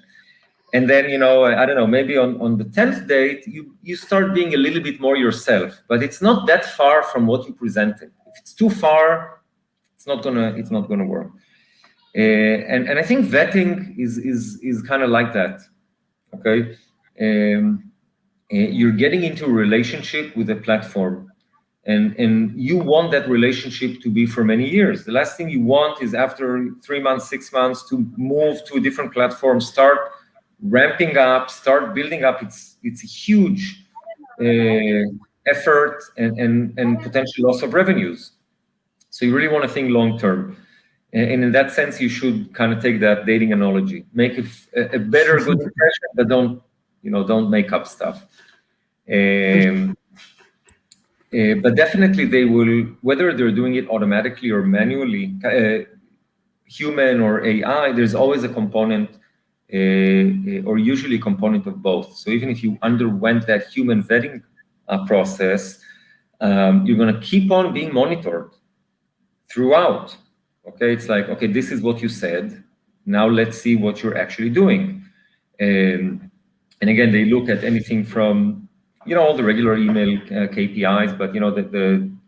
and then I don't know, maybe on the 10th date you start being a little bit more yourself, but it's not that far from what you presented. If it's too far, it's not gonna work. And I think vetting is kind of like that. Okay, you're getting into a relationship with a platform. And you want that relationship to be for many years. The last thing you want is after 3 months, 6 months to move to a different platform, start ramping up, start building up. It's a huge effort and potential loss of revenues. So you really want to think long term. And in that sense, you should kind of take that dating analogy, make a better good impression, but don't make up stuff. But definitely they will, whether they're doing it automatically or manually, human or AI, there's always a component or usually a component of both. So even if you underwent that human vetting process, you're going to keep on being monitored throughout. Okay, it's like, okay, this is what you said. Now let's see what you're actually doing. And again, they look at anything from all the regular email KPIs, but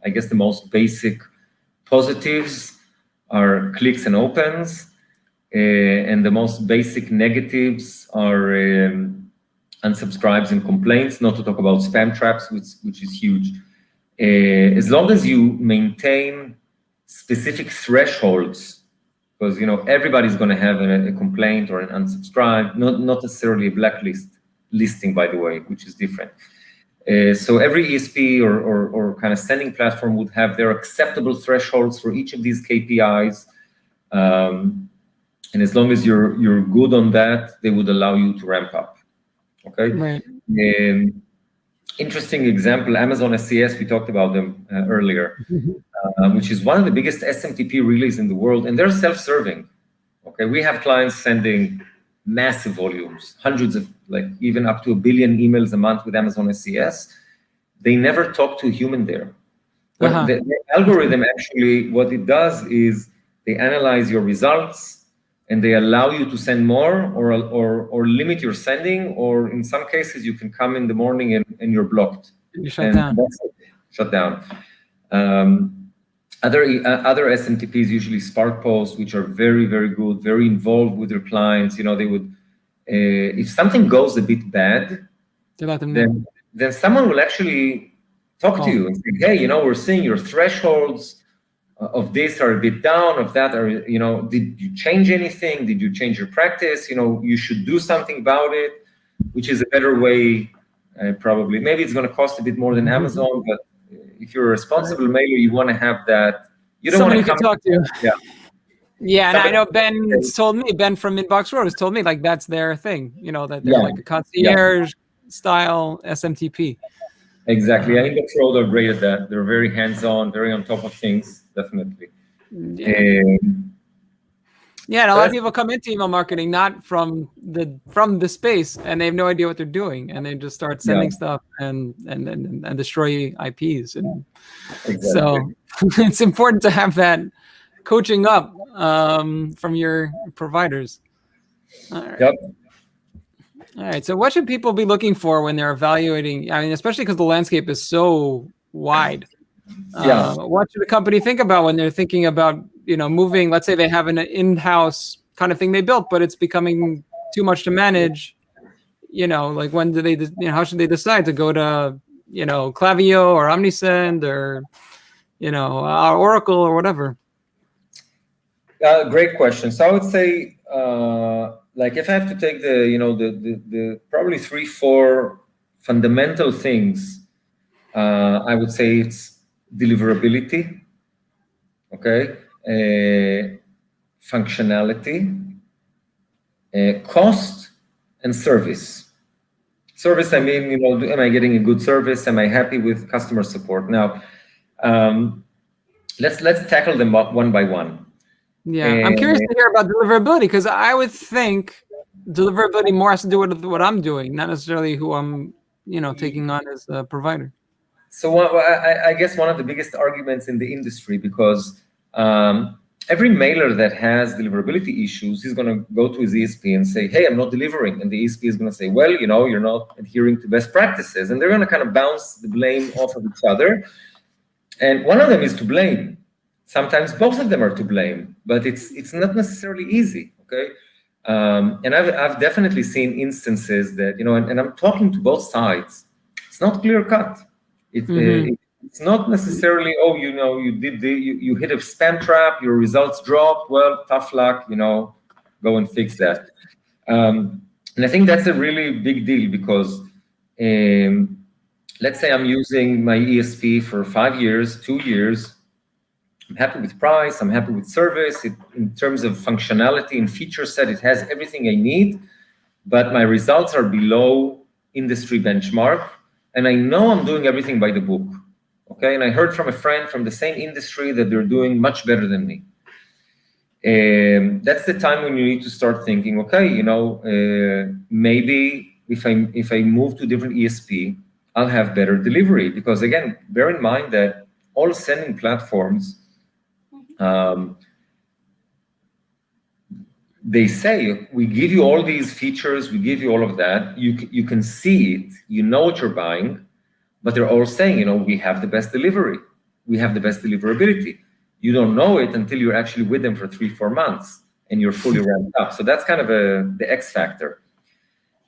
I guess the most basic positives are clicks and opens, and the most basic negatives are unsubscribes and complaints. Not to talk about spam traps, which is huge. As long as you maintain specific thresholds, because everybody's going to have a complaint or an unsubscribe, not necessarily a blacklist listing, by the way, which is different. So every ESP or kind of sending platform would have their acceptable thresholds for each of these KPIs, and as long as you're good on that, they would allow you to ramp up. Okay. Right. Interesting example: Amazon SES. We talked about them earlier, which is one of the biggest SMTP relays in the world, and they're self-serving. Okay, we have clients sending massive volumes, hundreds of, even up to 1 billion emails a month with Amazon SES. They never talk to a human there. The algorithm actually, what it does is they analyze your results and they allow you to send more or limit your sending, or in some cases you can come in the morning and you're blocked. You shut down. That's it. Shut down. Other SMTPs, usually Spark posts, which are very, very good, very involved with their clients. They would, if something goes a bit bad, then someone will actually talk to you and say, hey, we're seeing your thresholds of this are a bit down, of that are, did you change anything? Did you change your practice? You should do something about it, which is a better way, probably. Maybe it's going to cost a bit more than Amazon, but if you're a responsible mailer, you want to have that. You don't someone want to you can talk to. Yeah. Yeah, and I know Ben from Inbox Road has told me that's their thing, that they're like a concierge style SMTP. Exactly. Index Road are great at that. They're very hands-on, very on top of things, definitely. Yeah. Yeah, and a lot of people come into email marketing not from the space, and they have no idea what they're doing, and they just start sending stuff and destroy IPs, and so it's important to have that coaching up from your providers. All right. Yep. All right. So, what should people be looking for when they're evaluating? I mean, especially because the landscape is so wide. What should a company think about when they're thinking about, moving? Let's say they have an in-house kind of thing they built, but it's becoming too much to manage. Like when do they? How should they decide to go to, Klaviyo or Omnisend or, Oracle or whatever? Great question. So I would say, like, if I have to take the probably 3-4 fundamental things, I would say it's deliverability, okay, functionality, cost, and service. Service, I mean, am I getting a good service? Am I happy with customer support? Now, let's tackle them one by one. Yeah, I'm curious to hear about deliverability, because I would think deliverability more has to do with what I'm doing, not necessarily who I'm, taking on as a provider. So I guess one of the biggest arguments in the industry, because every mailer that has deliverability issues, he's going to go to his ESP and say, hey, I'm not delivering. And the ESP is going to say, well, you're not adhering to best practices. And they're going to kind of bounce the blame off of each other. And one of them is to blame. Sometimes both of them are to blame, but it's not necessarily easy, okay? And I've definitely seen instances that, and I'm talking to both sides. It's not clear cut. It's not necessarily, you hit a spam trap, your results dropped. Well, tough luck, go and fix that. And I think that's a really big deal, because let's say I'm using my ESP for 5 years, 2 years. I'm happy with price, I'm happy with service. In terms of functionality and feature set, it has everything I need, but my results are below industry benchmark. And I know I'm doing everything by the book, okay? And I heard from a friend from the same industry that they're doing much better than me. That's the time when you need to start thinking, okay, maybe if I move to a different ESP, I'll have better delivery. Because again, bear in mind that all sending platforms, they say, we give you all these features, we give you all of that, you can see it, you know what you're buying, but they're all saying, we have the best delivery, we have the best deliverability. You don't know it until you're actually with them for 3-4 months and you're fully ramped up. So that's kind of the X factor.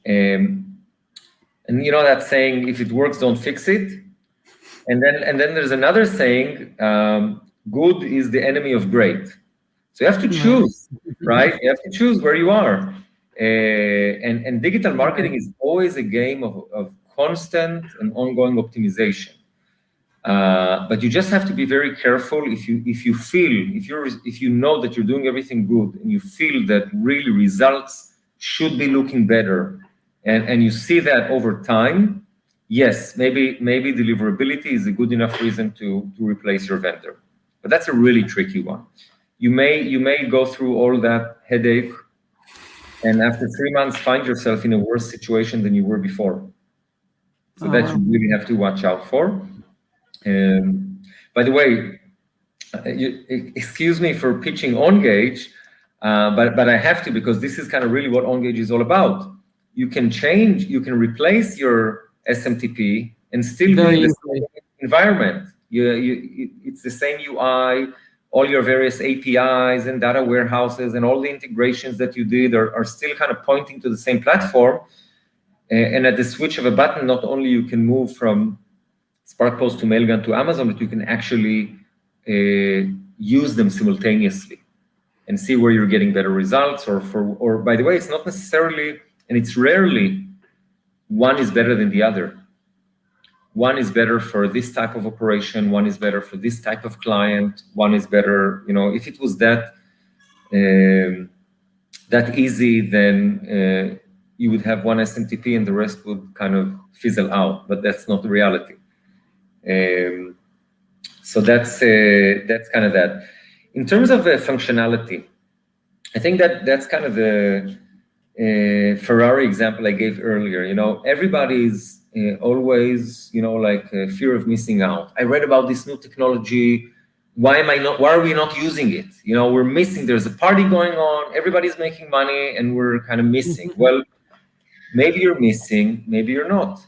And that saying, if it works, don't fix it. And then there's another saying, good is the enemy of great. So you have to choose, right? You have to choose where you are. And digital marketing is always a game of constant and ongoing optimization. But you just have to be very careful. If you know that you're doing everything good and you feel that really results should be looking better, and you see that over time, yes, maybe deliverability is a good enough reason to replace your vendor. But that's a really tricky one. You may go through all that headache, and after 3 months find yourself in a worse situation than you were before. So that you really have to watch out for. By the way, excuse me for pitching Ongage, but I have to, because this is kind of really what Ongage is all about. You can replace your SMTP and still be in the same environment. It's the same UI, all your various APIs and data warehouses and all the integrations that you did are still kind of pointing to the same platform. And at the switch of a button, not only you can move from SparkPost to Mailgun to Amazon, but you can actually use them simultaneously and see where you're getting better results. Or by the way, it's not necessarily, and it's rarely, one is better than the other. One is better for this type of operation. One is better for this type of client. One is better, if it was that easy, then you would have one SMTP and the rest would kind of fizzle out, but that's not the reality. So that's kind of that. In terms of functionality, I think that's kind of the Ferrari example I gave earlier. Everybody's always, like fear of missing out. I read about this new technology. Why are we not using it? We're missing. There's a party going on. Everybody's making money, and we're kind of missing. Well, maybe you're missing. Maybe you're not.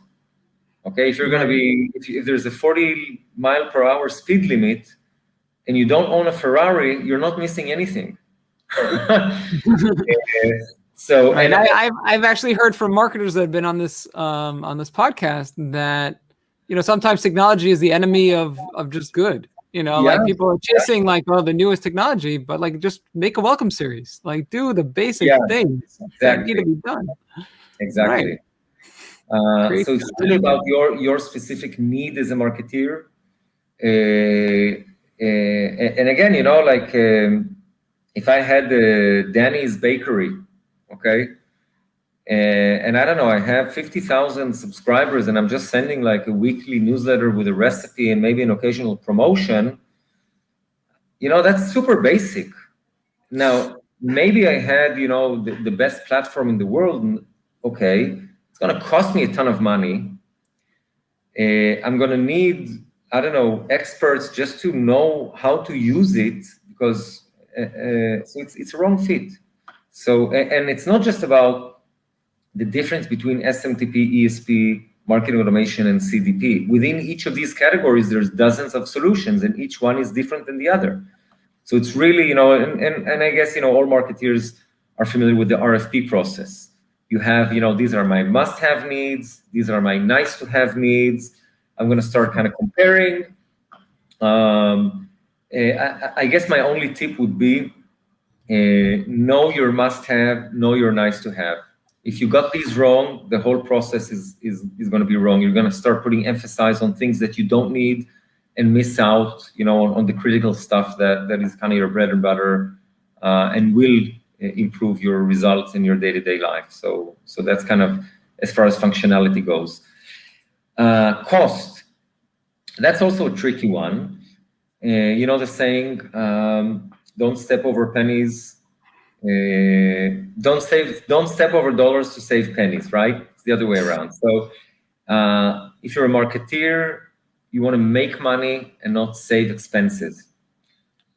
Okay, if you're going to be, if there's a 40-mile-per-hour speed limit, and you don't own a Ferrari, you're not missing anything. So, right. And I've actually heard from marketers that have been on this podcast that sometimes technology is the enemy of just good. Like people are chasing like the newest technology, but like just make a welcome series, like do the basic things that need to be done. Exactly. Right. So it's really about your specific need as a marketeer. And again, like if I had Danny's Bakery, okay, and I don't know, I have 50,000 subscribers, and I'm just sending like a weekly newsletter with a recipe and maybe an occasional promotion, that's super basic. Now, maybe I had, the best platform in the world. Okay, it's going to cost me a ton of money. I'm going to need, I don't know, experts just to know how to use it, because so it's a wrong fit. So, and it's not just about the difference between SMTP, ESP, marketing automation, and CDP. Within each of these categories, there's dozens of solutions, and each one is different than the other. So it's really, and I guess, all marketeers are familiar with the RFP process. You have, these are my must-have needs. These are my nice-to-have needs. I'm going to start kind of comparing. I guess my only tip would be know your must-have, know your nice-to-have. If you got these wrong, the whole process is going to be wrong. You're going to start putting emphasis on things that you don't need and miss out, on the critical stuff that is kind of your bread and butter, and will improve your results in your day-to-day life. So that's kind of as far as functionality goes. Cost, that's also a tricky one. The saying, don't step over pennies. Don't step over dollars to save pennies, right? It's the other way around. So if you're a marketeer, you want to make money and not save expenses.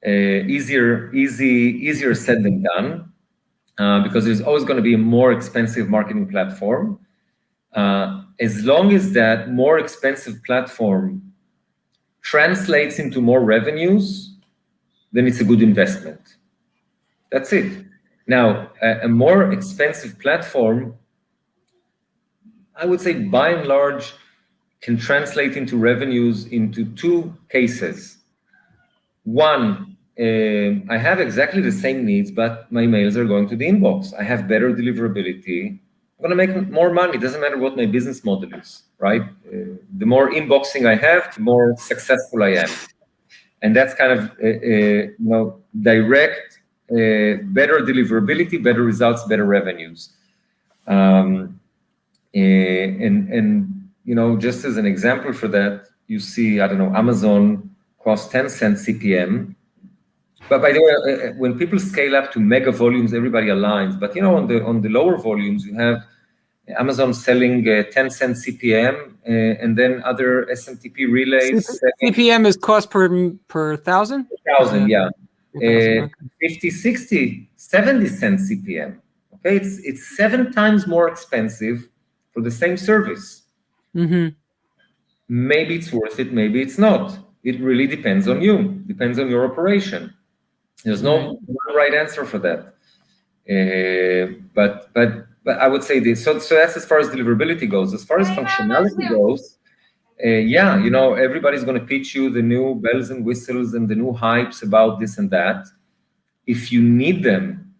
Easier said than done, because there's always going to be a more expensive marketing platform. As long as that more expensive platform translates into more revenues, then it's a good investment. That's it. Now, a more expensive platform, I would say by and large, can translate into revenues into two cases. One, I have exactly the same needs, but my mails are going to the inbox. I have better deliverability. I'm going to make more money. It doesn't matter what my business model is, right? The more inboxing I have, the more successful I am. And that's kind of, direct, better deliverability, better results, better revenues. Just as an example for that, you see, I don't know, Amazon costs 10 cents CPM. But by the way, when people scale up to mega volumes, everybody aligns. But on the lower volumes, you have Amazon selling 10 cents CPM, and then other SMTP relays. CPM is cost per thousand? 1,000, yeah. 50, 60, 70 cents CPM. Okay, it's 7 times more expensive for the same service. Mm-hmm. Maybe it's worth it, maybe it's not. It really depends on you, depends on your operation. There's no right answer for that. But I would say this. So that's as far as deliverability goes. As far as functionality goes, everybody's going to pitch you the new bells and whistles and the new hypes about this and that. If you need them,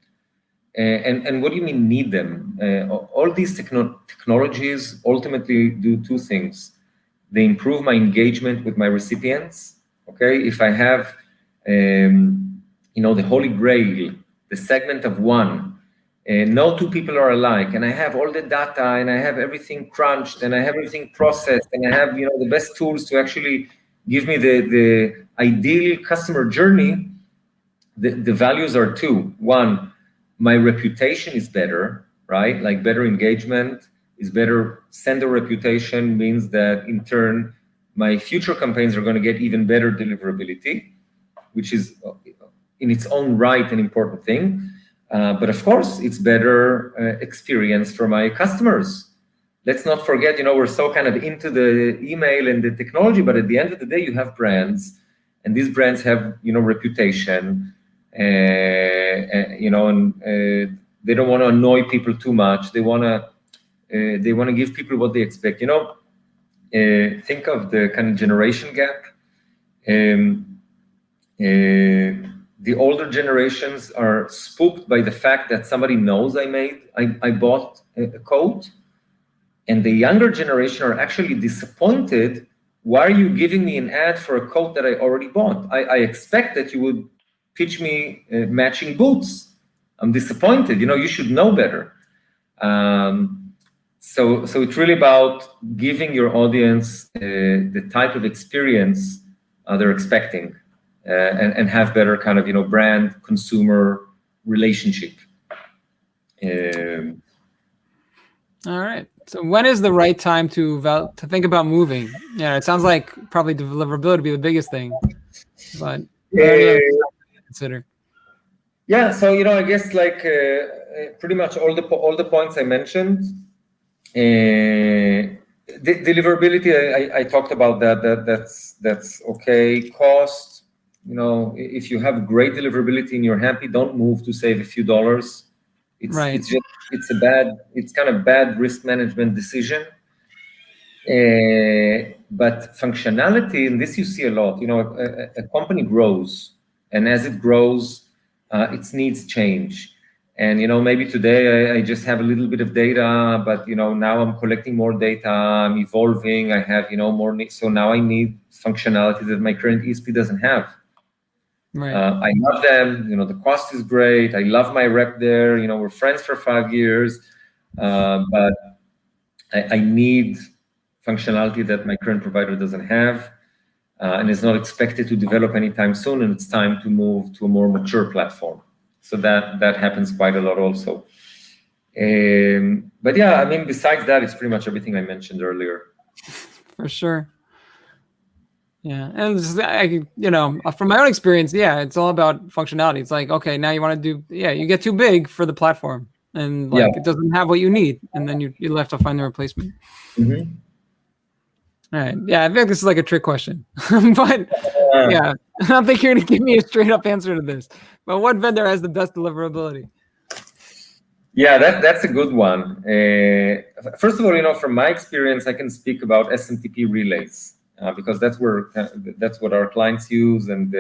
and what do you mean need them? All these technologies ultimately do two things. They improve my engagement with my recipients. Okay, if I have, the holy grail, the segment of one, no two people are alike, and I have all the data, and I have everything crunched, and I have everything processed, and I have the best tools to actually give me the ideal customer journey, the values are two. One, my reputation is better, right? Like better engagement is better. Sender reputation means that in turn, my future campaigns are going to get even better deliverability, which is in its own right an important thing. But of course, it's better experience for my customers. Let's not forget, we're so kind of into the email and the technology, but at the end of the day, you have brands, and these brands have, reputation, and they don't want to annoy people too much. They want to give people what they expect. Think of the kind of generation gap. The older generations are spooked by the fact that somebody knows I bought a coat, and the younger generation are actually disappointed. Why are you giving me an ad for a coat that I already bought? I expect that you would pitch me matching boots. I'm disappointed. You should know better. So it's really about giving your audience the type of experience they're expecting. And have better kind of brand consumer relationship. All right. So when is the right time to think about moving? Yeah, it sounds like probably deliverability would be the biggest thing, but consider. Yeah. So I guess like pretty much all the points I mentioned. Deliverability, I talked about that's okay. Cost. If you have great deliverability and you're happy, don't move to save a few dollars. It's kind of bad risk management decision. But functionality, and this you see a lot, a company grows, and as it grows, its needs change. And maybe today I just have a little bit of data, but now I'm collecting more data, I'm evolving, I have more needs. So now I need functionality that my current ESP doesn't have. Right. I love them. The cost is great. I love my rep there. We're friends for 5 years, but I need functionality that my current provider doesn't have, and is not expected to develop anytime soon. And it's time to move to a more mature platform. So that happens quite a lot also. But yeah, besides that, it's pretty much everything I mentioned earlier. For sure. Yeah, and from my own experience, it's all about functionality. It's like, okay, now you want to you get too big for the platform, and it doesn't have what you need, and then you're left to find the replacement. Mm-hmm. All right, yeah, I think this is like a trick question, but I don't think you're going to give me a straight up answer to this. But what vendor has the best deliverability? Yeah, that's a good one. First of all, from my experience, I can speak about SMTP relays. Because that's what our clients use, and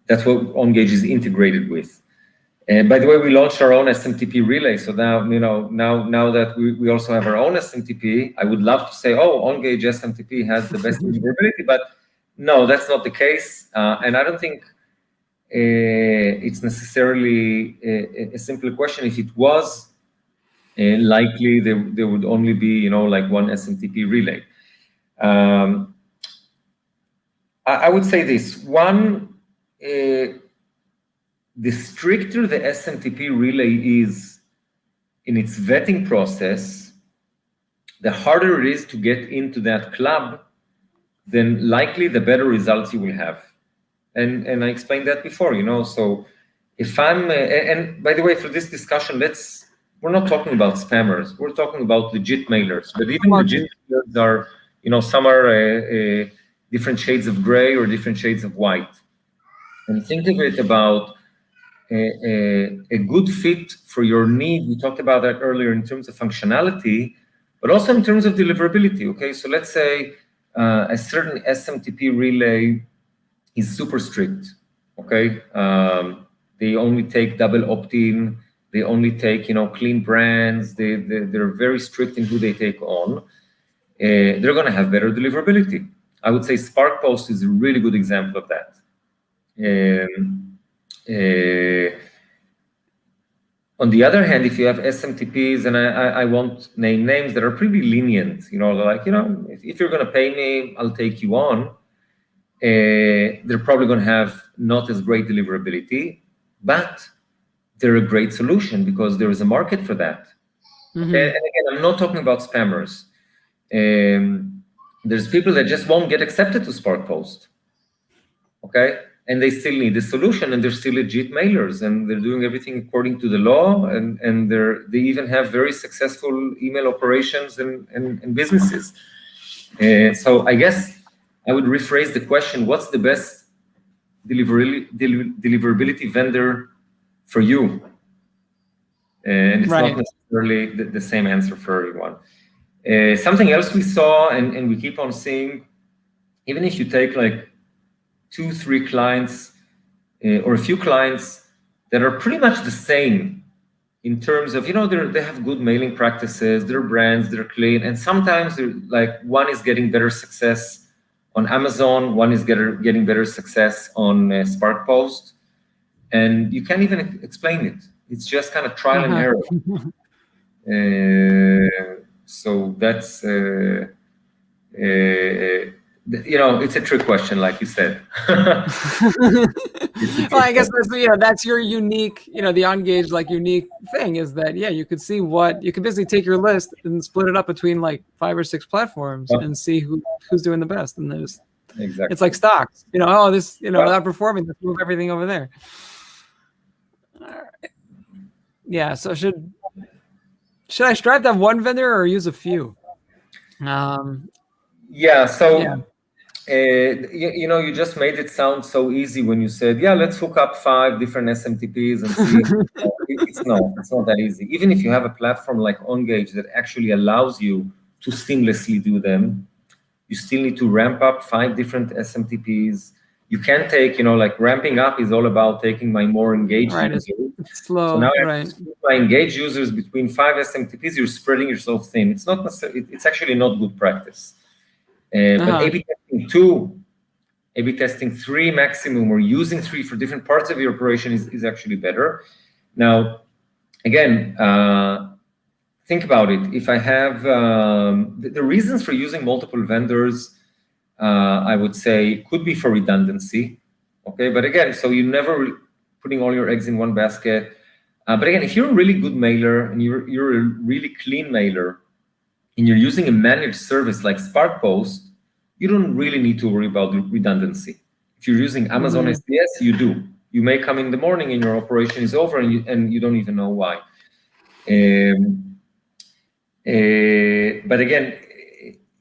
that's what Ongage is integrated with. And by the way, we launched our own SMTP relay. So now that we also have our own SMTP, I would love to say, Ongage SMTP has the best deliverability, but no, that's not the case. And I don't think it's necessarily a simple question. If it was, likely there would only be like one SMTP relay. I would say this one: the stricter the SMTP relay is in its vetting process, the harder it is to get into that club, then likely the better results you will have. And I explained that before, So if I'm and by the way, for this discussion, we're not talking about spammers. We're talking about legit mailers. But even legit mailers are, some are different shades of gray or different shades of white. And think of it about a good fit for your need. We talked about that earlier in terms of functionality, but also in terms of deliverability. Okay, so let's say a certain SMTP relay is super strict. Okay, they only take double opt-in. They only take, clean brands. They're very strict in who they take on. They're going to have better deliverability. I would say SparkPost is a really good example of that. On the other hand, if you have SMTPs, and I won't name names, that are pretty lenient, they're like, if you're going to pay me, I'll take you on. They're probably going to have not as great deliverability, but they're a great solution because there is a market for that. And again, I'm not talking about spammers. There's people that just won't get accepted to Spark Post, okay? And they still need a solution, and they're still legit mailers, and they're doing everything according to the law, and they even have very successful email operations and businesses. So I guess I would rephrase the question: what's the best deliverability vendor for you? And it's not necessarily the same answer for everyone. Something else we saw, and we keep on seeing, even if you take like 2-3 clients or a few clients that are pretty much the same in terms of, they have good mailing practices, their brands, they're clean, and sometimes they're like, one is getting better success on Amazon, one is getting better success on Spark Post, and you can't even explain it. It's just kind of trial and error. So that's, it's a trick question, like you said. Well, I guess that's your unique, the Ongage unique thing is that, you could see you could basically take your list and split it up between like 5 or 6 platforms and see who's doing the best. And there's, exactly. It's like stocks, without performing, let's move everything over there. All right. Yeah. So should I strive to have one vendor or use a few? You just made it sound so easy when you said, let's hook up 5 different SMTPs and see. It's not that easy. Even if you have a platform like Ongage that actually allows you to seamlessly do them, you still need to ramp up 5 different SMTPs. You can't take, ramping up is all about taking my more engaged users. It's slow, so now my engaged users between 5 SMTPs, you're spreading yourself thin. It's not necessarily, it's actually not good practice. But A/B testing 2, A/B testing 3 maximum, or using 3 for different parts of your operation is actually better. Now, again, think about it. If I have the reasons for using multiple vendors, I would say could be for redundancy, okay? But again, so you're never putting all your eggs in one basket. But again, if you're a really good mailer and you're a really clean mailer, and you're using a managed service like Spark Post, you don't really need to worry about the redundancy. If you're using Amazon SDS, you do. You may come in the morning and your operation is over, and you don't even know why. But again,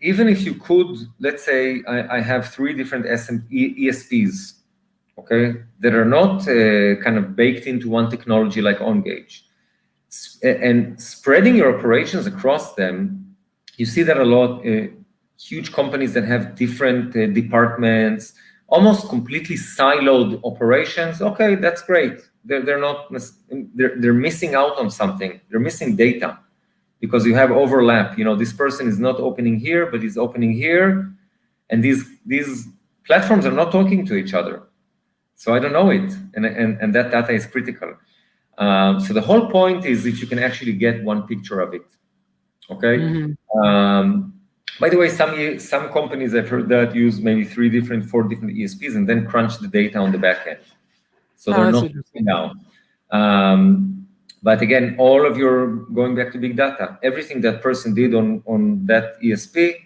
even if you could, let's say I have 3 different ESPs, okay, that are not kind of baked into one technology like Ongage, and spreading your operations across them, you see that a lot. Huge companies that have different departments, almost completely siloed operations. Okay, that's great. They're missing out on something. They're missing data because you have overlap. This person is not opening here, but he's opening here, and these platforms are not talking to each other. So I don't know it, and that data is critical. So the whole point is if you can actually get one picture of it. Okay. By the way, some companies I've heard that use maybe 4 different ESPs and then crunch the data on the back end. So they're not now. But again, all of your going back to big data, everything that person did on that ESP,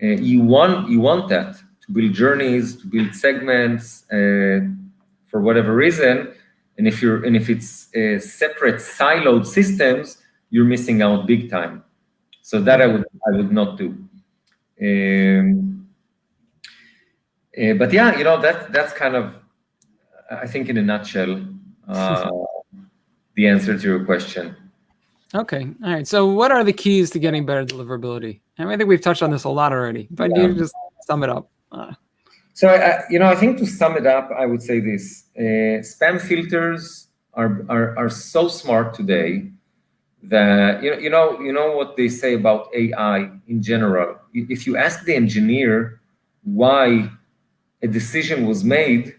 you want that to build journeys, to build segments, for whatever reason. And if it's separate siloed systems, you're missing out big time. So that I would not do. But that's kind of, I think in a nutshell, the answer to your question. Okay, all right. So what are the keys to getting better deliverability? I think we've touched on this a lot already, but you just sum it up. So I think to sum it up, I would say this: spam filters are so smart today that you know what they say about AI in general. If you ask the engineer why a decision was made,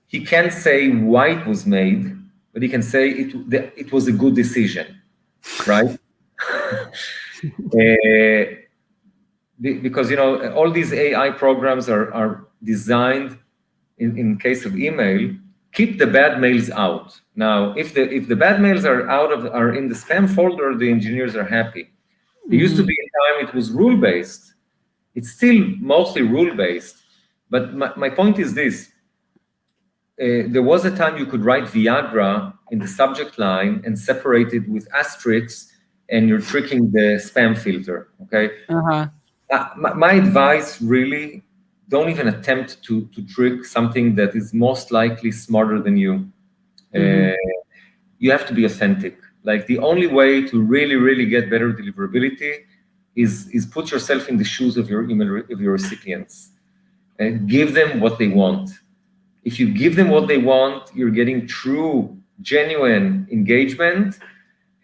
he can't say why it was made, but he can say it was a good decision, right? Because all these AI programs are designed in case of email, keep the bad mails out. Now, if the bad mails are in the spam folder, the engineers are happy. There used to be a time it was rule-based. It's still mostly rule-based. But my point is this. There was a time you could write Viagra in the subject line and separate it with asterisks, and you're tricking the spam filter, okay? My advice, really, don't even attempt to trick something that is most likely smarter than you. You have to be authentic. Like, the only way to really get better deliverability is put yourself in the shoes of your recipients and give them what they want. If you give them what they want, you're getting true, genuine engagement,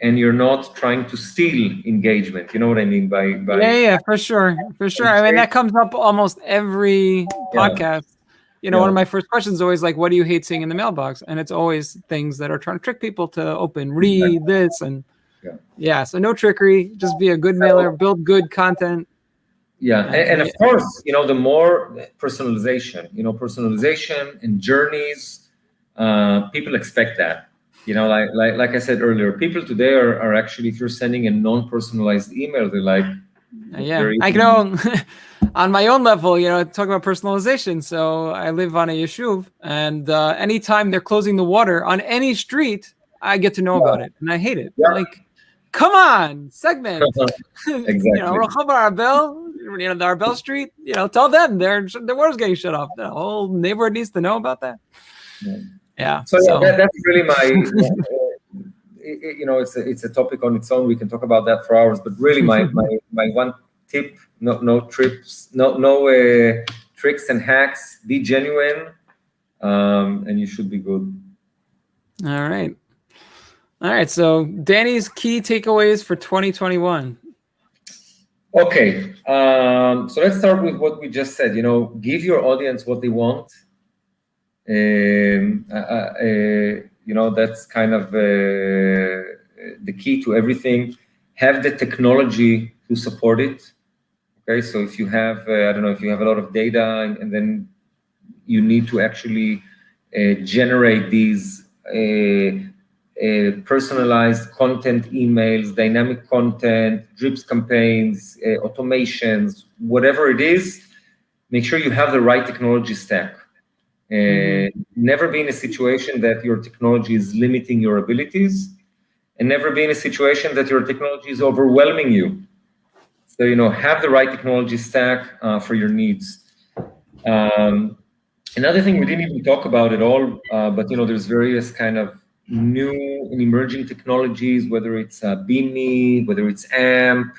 and you're not trying to steal engagement. You know what I mean by Yeah, for sure. I mean, that comes up almost every podcast. One of my first questions is always like, what do you hate seeing in the mailbox? And it's always things that are trying to trick people to read this. And so no trickery, just be a good mailer, build good content. Yeah, and of course, the more personalization, and journeys, people expect that. Like I said earlier, people today are actually, if you're sending a non-personalized email, they're like, I know on my own level, talk about personalization. So I live on a yeshuv, and anytime they're closing the water on any street, I get to know about it, and I hate it. Like, come on, segment. Exactly. The Arbel Street, tell them their water's getting shut off. The whole neighborhood needs to know about that. Yeah. So that's really my. It's a topic on its own. We can talk about that for hours. But really, my one tip: no tricks and hacks. Be genuine, and you should be good. All right. So Danny's key takeaways for 2021. Okay. So let's start with what we just said. Give your audience what they want. That's kind of the key to everything. Have the technology to support it. Okay, so if you have, if you have a lot of data, and then you need to actually generate these personalized content emails, dynamic content, drips campaigns, automations, whatever it is, make sure you have the right technology stack. Never be in a situation that your technology is limiting your abilities, and never be in a situation that your technology is overwhelming you. So, have the right technology stack for your needs. Another thing we didn't even talk about at all, but, there's various kind of new and emerging technologies, whether it's Beamy, whether it's AMP,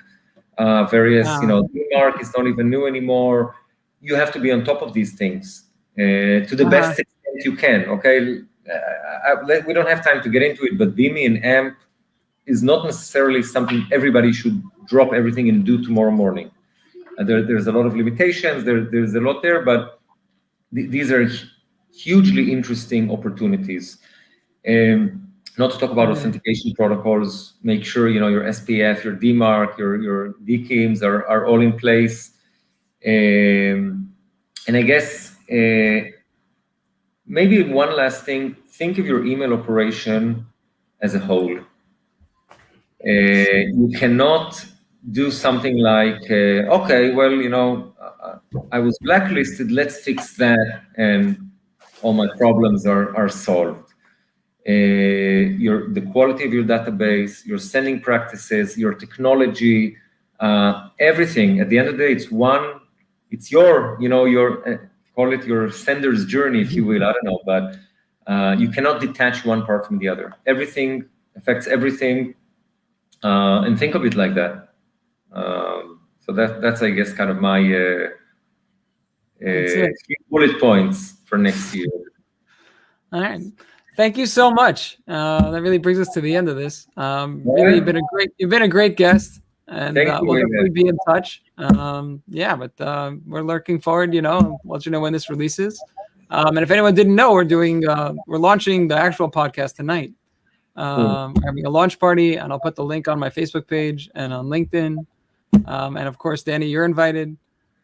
various, DMARC is not even new anymore. You have to be on top of these things. To the best extent you can, okay? We don't have time to get into it, but Beamy and AMP is not necessarily something everybody should drop everything and do tomorrow morning. There's a lot of limitations, there's a lot there, but these are hugely interesting opportunities. Not to talk about authentication protocols, make sure, your SPF, your DMARC, your DKIMs are all in place. And I guess, maybe one last thing, think of your email operation as a whole. You cannot do something like, okay, well, I was blacklisted, let's fix that, and all my problems are solved. The quality of your database, your sending practices, your technology, everything. At the end of the day, it's your, call it your sender's journey, if you will, I don't know, but you cannot detach one part from the other. Everything affects everything, and think of it like that. So that's, I guess, kind of my bullet points for next year. All right. Thank you so much. That really brings us to the end of this. Really, you've been a great guest, and we'll definitely be in touch. But we're looking forward. Let you know when this releases. And if anyone didn't know, we're launching the actual podcast tonight. We're having a launch party, and I'll put the link on my Facebook page and on LinkedIn. And of course, Danny, you're invited.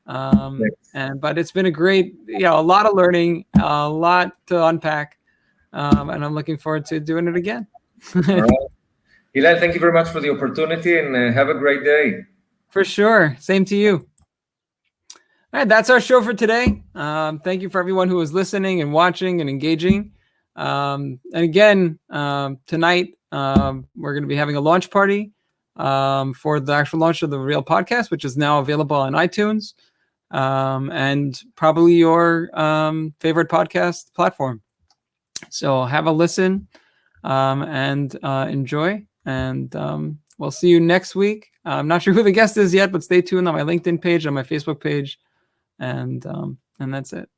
But it's been a great, a lot of learning, a lot to unpack, and I'm looking forward to doing it again. All right. Hillel, thank you very much for the opportunity, and have a great day. For sure. Same to you. All right, that's our show for today. Thank you for everyone who was listening and watching and engaging. And again, tonight, we're going to be having a launch party for the actual launch of the Real Podcast, which is now available on iTunes and probably your favorite podcast platform. So have a listen and enjoy. And we'll see you next week. I'm not sure who the guest is yet, but stay tuned on my LinkedIn page, on my Facebook page. And that's it.